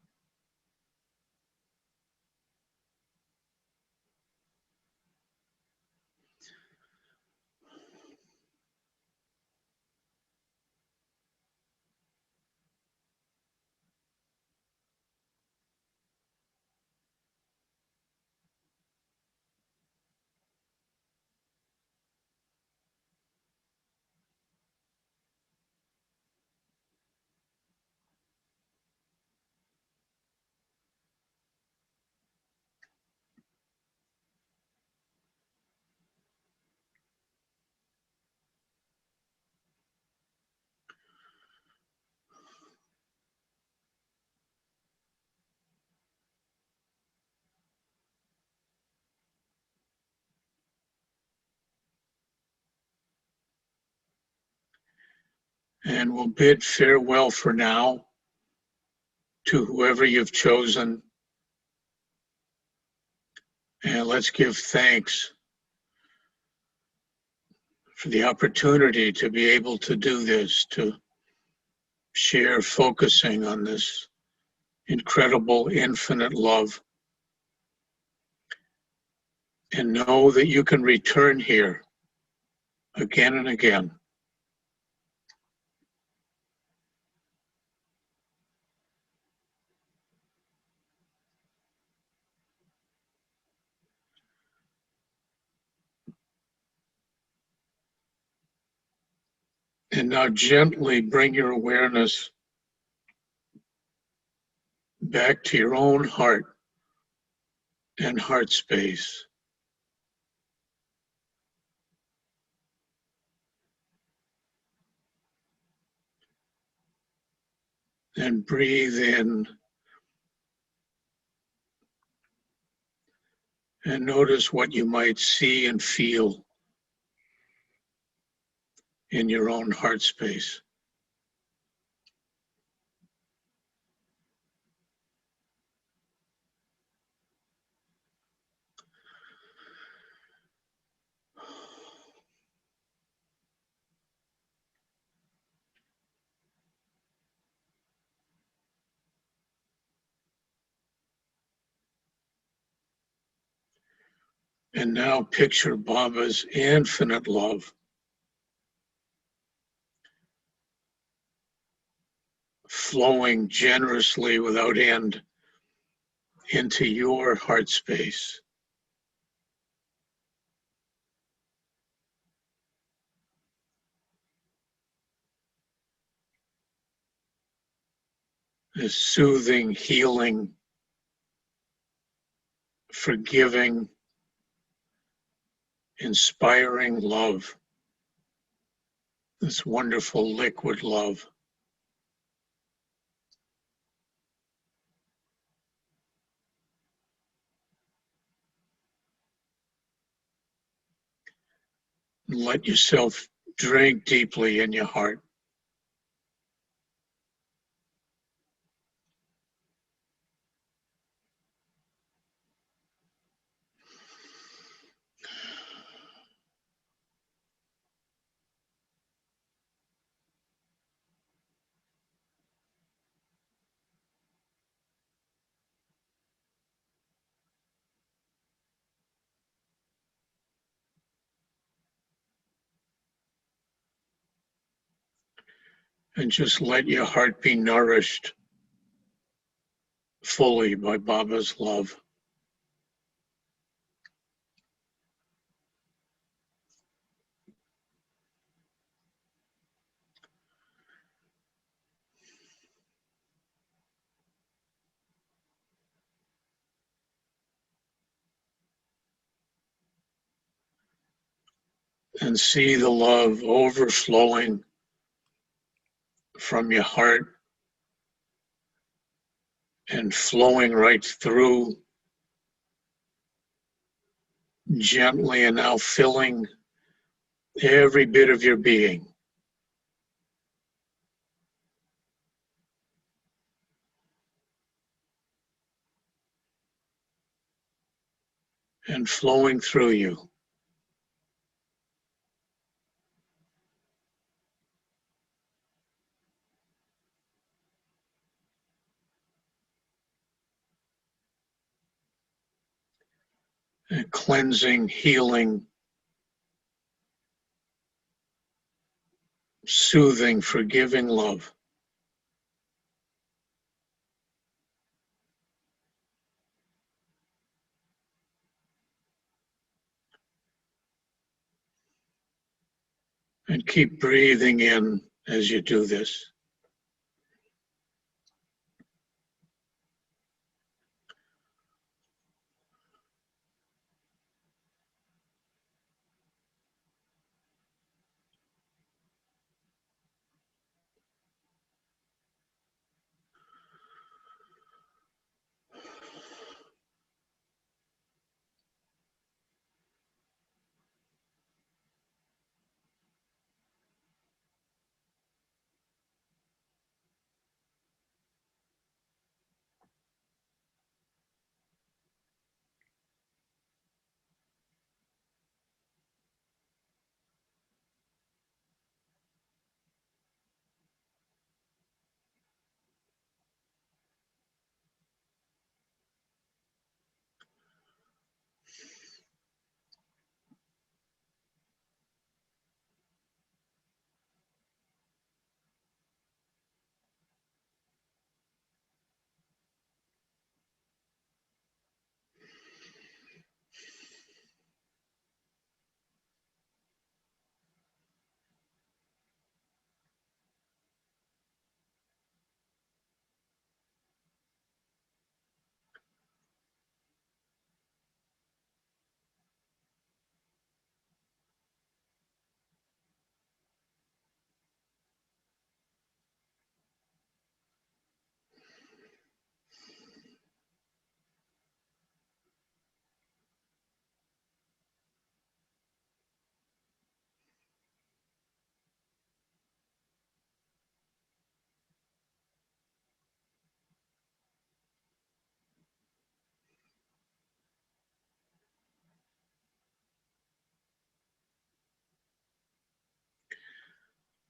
And we'll bid farewell for now to whoever you've chosen. And let's give thanks for the opportunity to be able to do this, to share focusing on this incredible, infinite love. And know that you can return here again and again. And now gently bring your awareness back to your own heart and heart space. And breathe in and notice what you might see and feel in your own heart space. And now picture Baba's infinite love flowing generously without end into your heart space. This soothing, healing, forgiving, inspiring love. This wonderful liquid love. Let yourself drink deeply in your heart. And just let your heart be nourished fully by Baba's love. And see the love overflowing from your heart and flowing right through gently, and now filling every bit of your being. And flowing through you. And cleansing, healing, soothing, forgiving love. And keep breathing in as you do this.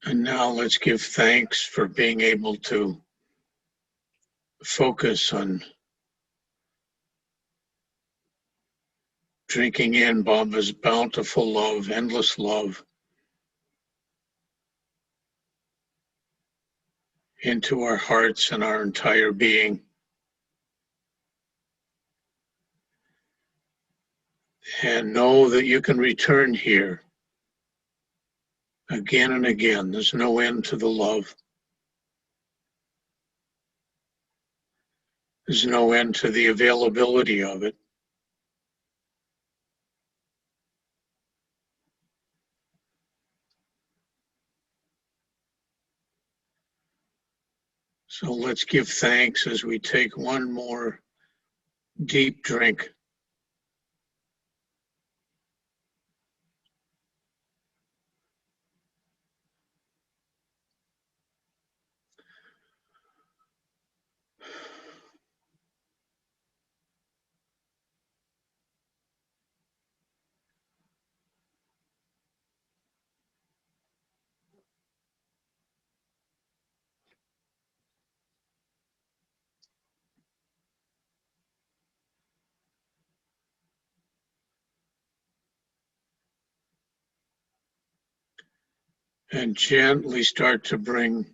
And now let's give thanks for being able to focus on drinking in Baba's bountiful love, endless love, into our hearts and our entire being. And know that you can return here again and again. There's no end to the love. There's no end to the availability of it. So let's give thanks as we take one more deep drink. And gently start to bring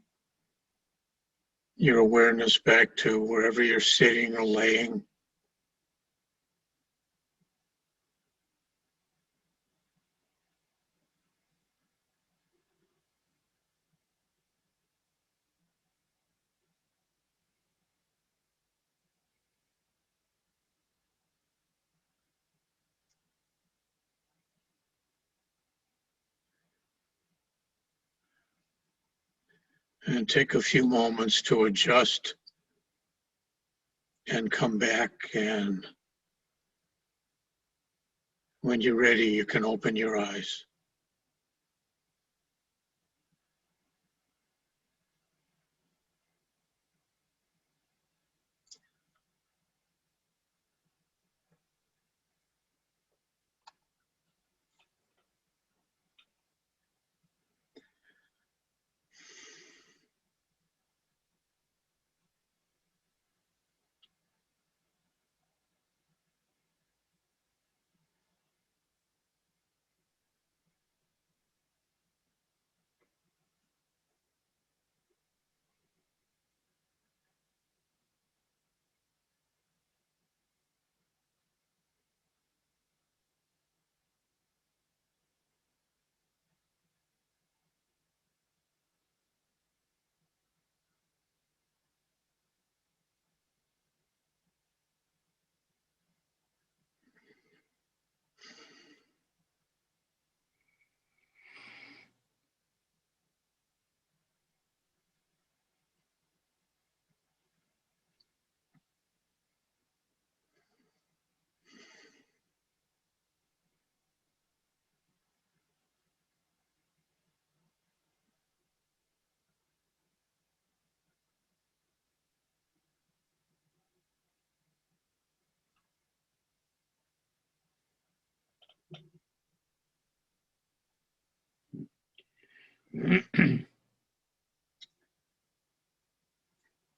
your awareness back to wherever you're sitting or laying. And take a few moments to adjust and come back. And when you're ready, you can open your eyes.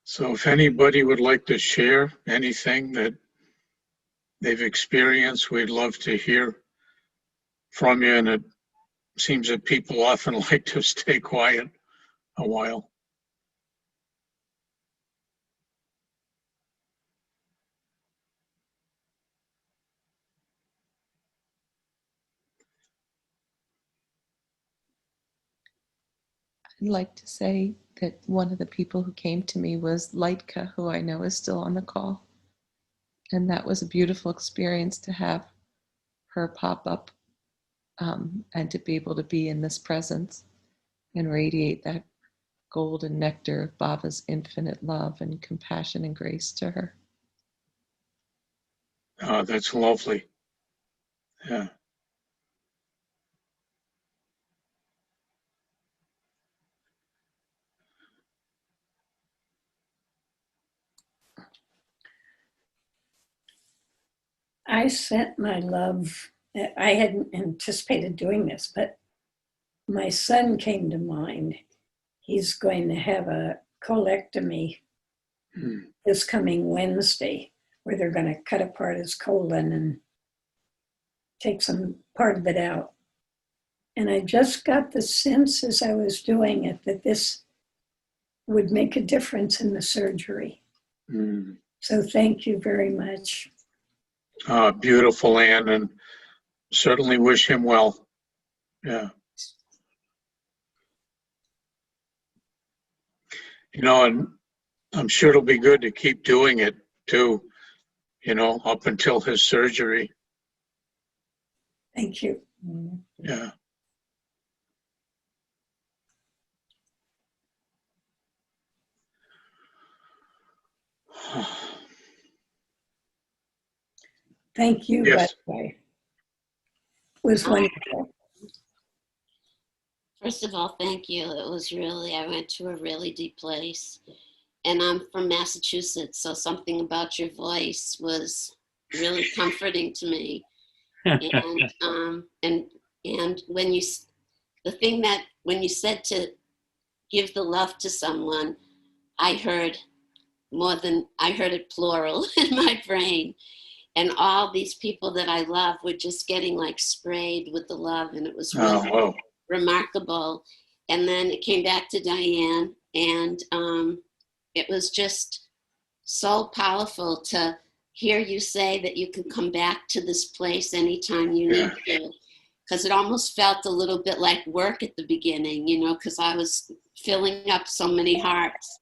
So if anybody would like to share anything that they've experienced, we'd love to hear from you. And it seems that people often like to stay quiet a while. I'd like to say that one of the people who came to me was Leitka, who I know is still on the call. And that was a beautiful experience to have her pop up and to be able to be in this presence and radiate that golden nectar of Baba's infinite love and compassion and grace to her. That's lovely. Yeah. I sent my love. I hadn't anticipated doing this, but my son came to mind. He's going to have a colectomy this coming Wednesday, where they're going to cut apart his colon and take some part of it out. And I just got the sense as I was doing it that this would make a difference in the surgery. So thank you very much. Beautiful, Anne, and certainly wish him well. Yeah. You know, and I'm sure it'll be good to keep doing it too, you know, up until his surgery. Thank you. Yeah. Thank you, Yes. by the way. It was wonderful. First of all, thank you. It was really, I went to a really deep place. And I'm from Massachusetts, so something about your voice was really comforting to me. And when you, the thing that, when you said to give the love to someone, I heard more than, I heard it plural in my brain. And all these people that I love were just getting like sprayed with the love, and it was really remarkable. And then it came back to Diane, and it was just so powerful to hear you say that you can come back to this place anytime you need to. Because it almost felt a little bit like work at the beginning, you know, because I was filling up so many hearts.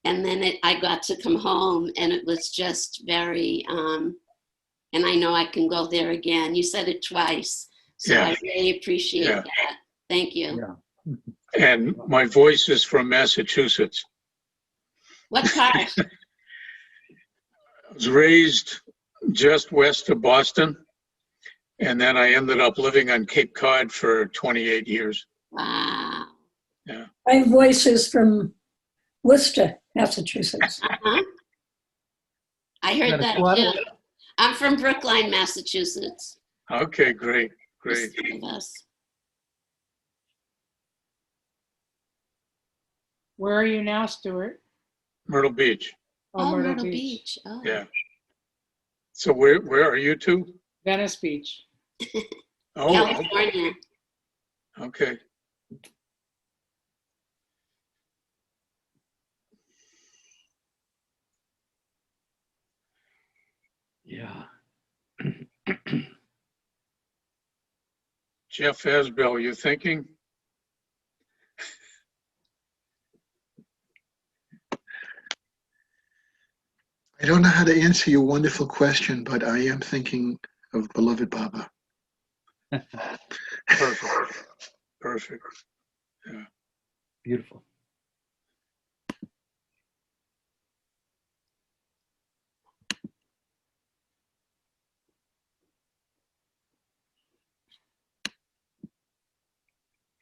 And then I got to come home, and it was just very, and I know I can go there again. You said it twice, so I really appreciate that. Thank you. Yeah. And my voice is from Massachusetts. What part? I was raised just west of Boston, and then I ended up living on Cape Cod for 28 years. Wow. Yeah. My voice is from Worcester, Massachusetts. I heard that too. I'm from Brookline, Massachusetts. Okay, great, great. Some of us. Where are you now, Stuart? Myrtle Beach. Oh, Myrtle Beach. Oh. Yeah. So where are you two? Venice Beach. Oh, California. okay. Yeah. Jeff Asbell, you thinking? I don't know how to answer your wonderful question, but I am thinking of beloved Baba. Perfect. Perfect. Yeah. Beautiful.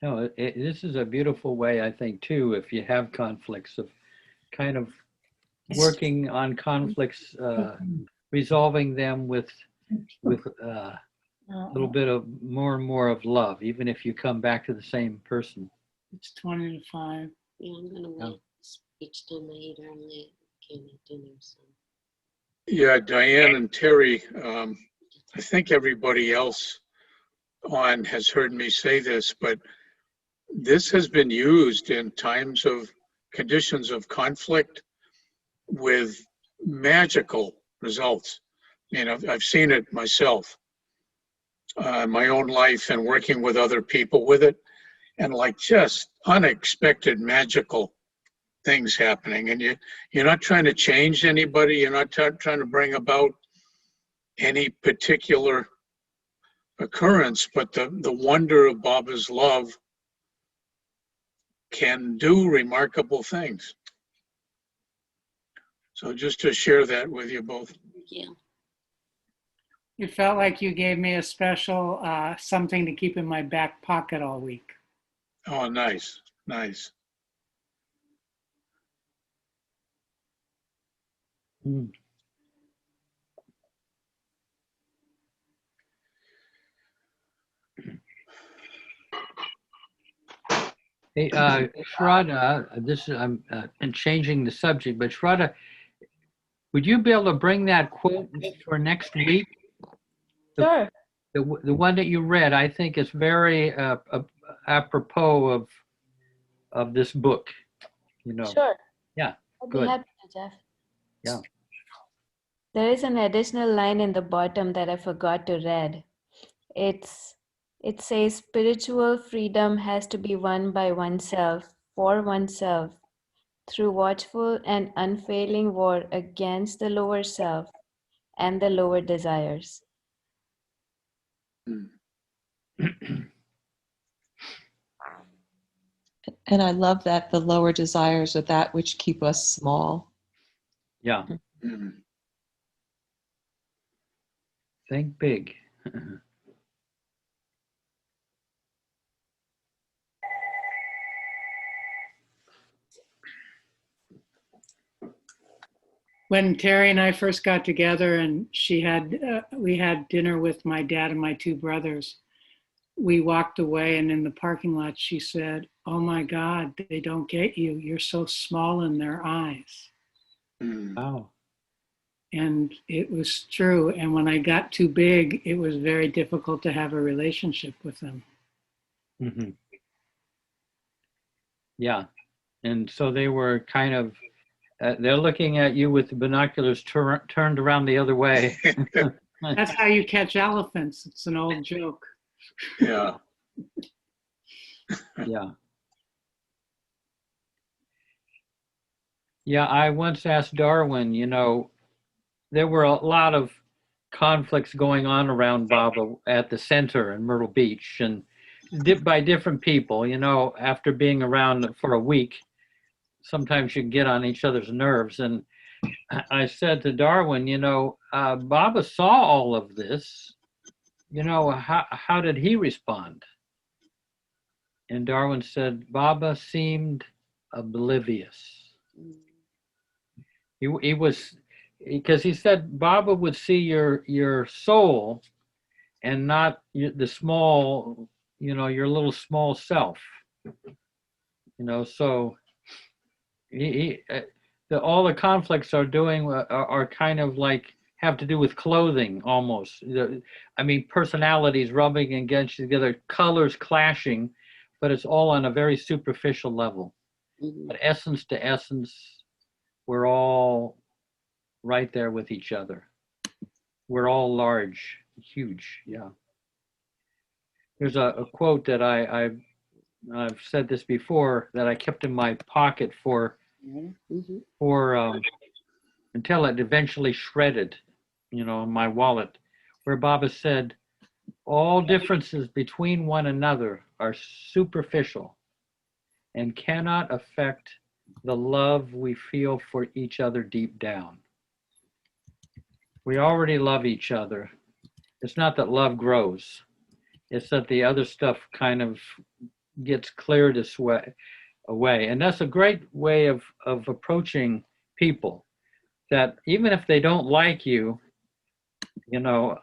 No, this is a beautiful way, I think, too, if you have conflicts, of kind of working on conflicts, resolving them with a little bit of more and more of love, even if you come back to the same person. It's 20 to 5. Yeah, I'm gonna wait each time I eat early. Can't eat dinner, so. Yeah, Diane and Terry, I think everybody else on has heard me say this, but this has been used in times of conditions of conflict with magical results. You know, I've seen it myself, in my own life and working with other people with it, and like just unexpected magical things happening. And you're not trying to change anybody. You're not trying to bring about any particular occurrence, but the wonder of Baba's love can do remarkable things. So just to share that with you both. Thank you. It felt like you gave me a special something to keep in my back pocket all week. Oh, nice, nice. Mm. Hey, Shraddha, I'm changing the subject, but Shraddha, would you be able to bring that quote for next week? Sure. The one that you read, I think, is very apropos of this book. You know. Sure. Yeah. I'd be Good. happy to, Jeff. Yeah. There is an additional line in the bottom that I forgot to read. It says spiritual freedom has to be won by oneself, for oneself, through watchful and unfailing war against the lower self and the lower desires. And I love that the lower desires are that which keep us small. Yeah. Think big. When Terry and I first got together and we had dinner with my dad and my 2 brothers, we walked away, and in the parking lot she said, "Oh my God, they don't get you. You're so small in their eyes." Wow. And it was true. And when I got too big, it was very difficult to have a relationship with them. Mm-hmm. Yeah. And so they were kind of, they're looking at you with the binoculars turned around the other way. That's how you catch elephants. It's an old joke. Yeah. Yeah. Yeah, I once asked Darwin, you know, there were a lot of conflicts going on around Baba at the center in Myrtle Beach, and by different people, you know, after being around for a week, sometimes you get on each other's nerves. And I said to Darwin, you know, Baba saw all of this, you know, how did he respond? And Darwin said, Baba seemed oblivious. He was, because he said Baba would see your soul and not the small, you know, your little small self. You know, so all the conflicts are doing are kind of like have to do with clothing almost. I mean, personalities rubbing against each other, colors clashing, but it's all on a very superficial level. But essence to essence, we're all right there with each other. We're all large, huge, yeah. There's a quote that I've said this before that I kept in my pocket for until it eventually shredded, you know, in my wallet, where Baba said, all differences between one another are superficial and cannot affect the love we feel for each other deep down. We already love each other. It's not that love grows. It's that the other stuff kind of gets cleared away. And that's a great way of approaching people, that even if they don't like you, you know,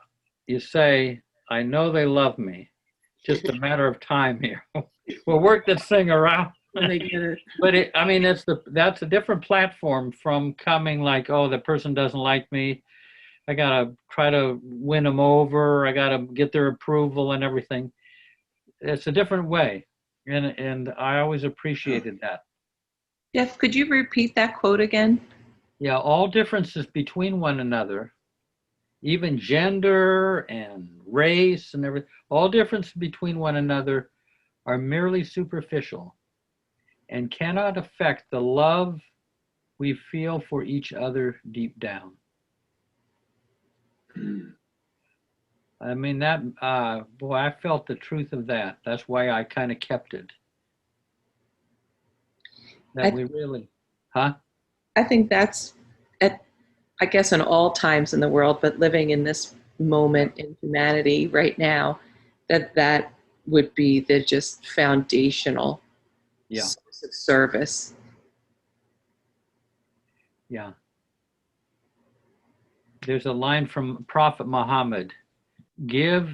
you say, I know they love me. Just a matter of time here. We'll work this thing around. They get it. But I mean, that's a different platform from coming like, oh, the person doesn't like me. I gotta try to win them over. I gotta get their approval and everything. It's a different way, and I always appreciated that. Jeff, could you repeat that quote again? Yeah, all differences between one another, even gender and race and everything, all differences between one another are merely superficial and cannot affect the love we feel for each other deep down. I mean, that, boy, I felt the truth of that. That's why I kind of kept it. That we really, huh? I think that's, I guess, in all times in the world, but living in this moment in humanity right now, that would be the just foundational source of service. Yeah. There's a line from Prophet Muhammad, give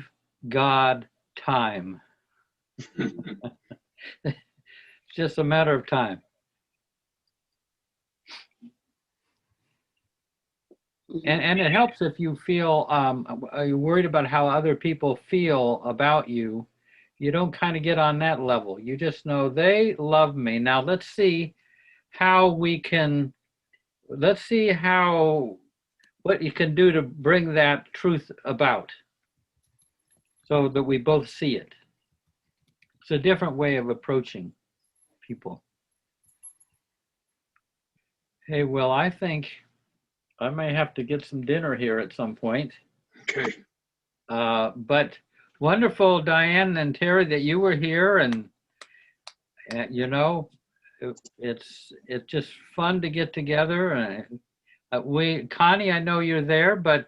God time. It's just a matter of time. And it helps if you feel, you're worried about how other people feel about you. You don't kind of get on that level. You just know they love me. Now let's see how we can, what you can do to bring that truth about so that we both see it. It's a different way of approaching people. Hey, well, I think I may have to get some dinner here at some point. Okay. But wonderful, Diane and Terry, that you were here, and you know, it's just fun to get together. And Connie, I know you're there, but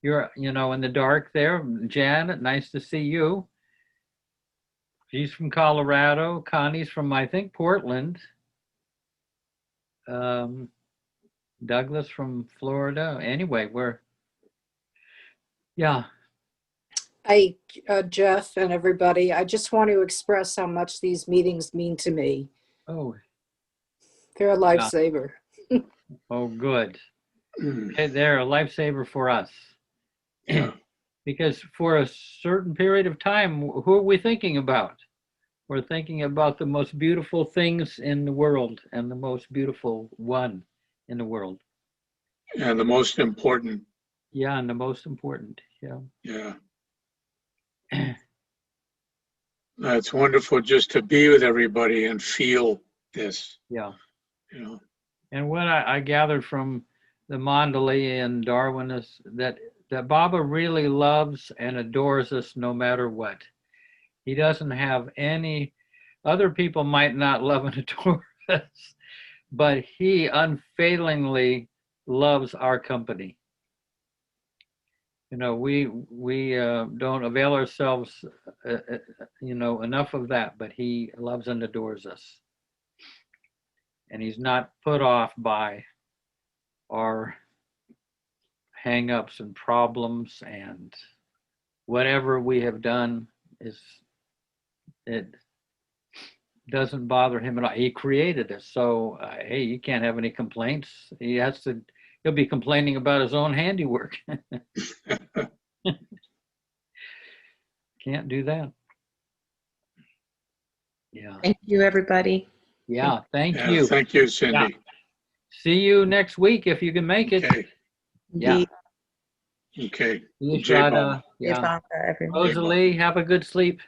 you're, you know, in the dark there. Janet, nice to see you. She's from Colorado. Connie's from, I think, Portland. Douglas from Florida. Anyway, yeah. Hi, Jeff and everybody. I just want to express how much these meetings mean to me. Oh. They're a lifesaver. Oh, good. They're a lifesaver for us. Because for a certain period of time, who are we thinking about? We're thinking about the most beautiful things in the world and the most beautiful one in the world. And the most important. Yeah, and the most important. Yeah. Yeah. It's wonderful just to be with everybody and feel this, Yeah. you know. And what I gathered from the Mandalay and Darwin is that Baba really loves and adores us no matter what. He doesn't have any, other people might not love and adore us, but he unfailingly loves our company. You know, we don't avail ourselves, you know, enough of that, but he loves and adores us. And he's not put off by our hang-ups and problems, and whatever we have done it doesn't bother him at all. He created us, so hey, you can't have any complaints. He'll be complaining about his own handiwork. Can't do that. Yeah. Thank you, everybody. Yeah, thank Yeah, you. thank you, Cindy. Yeah. See you next week if you can make it. Okay. Yeah. Okay. See you, Jai Shada. Baba. Yeah. everyone. Rosalie, have a good sleep.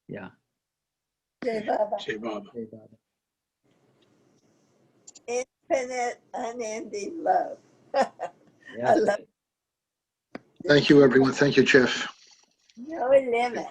Yeah. Jai Baba. Jai Baba. Jai Baba. Infinite, unending love. Yeah. I love Thank you, everyone. Thank you, Jeff. no limit.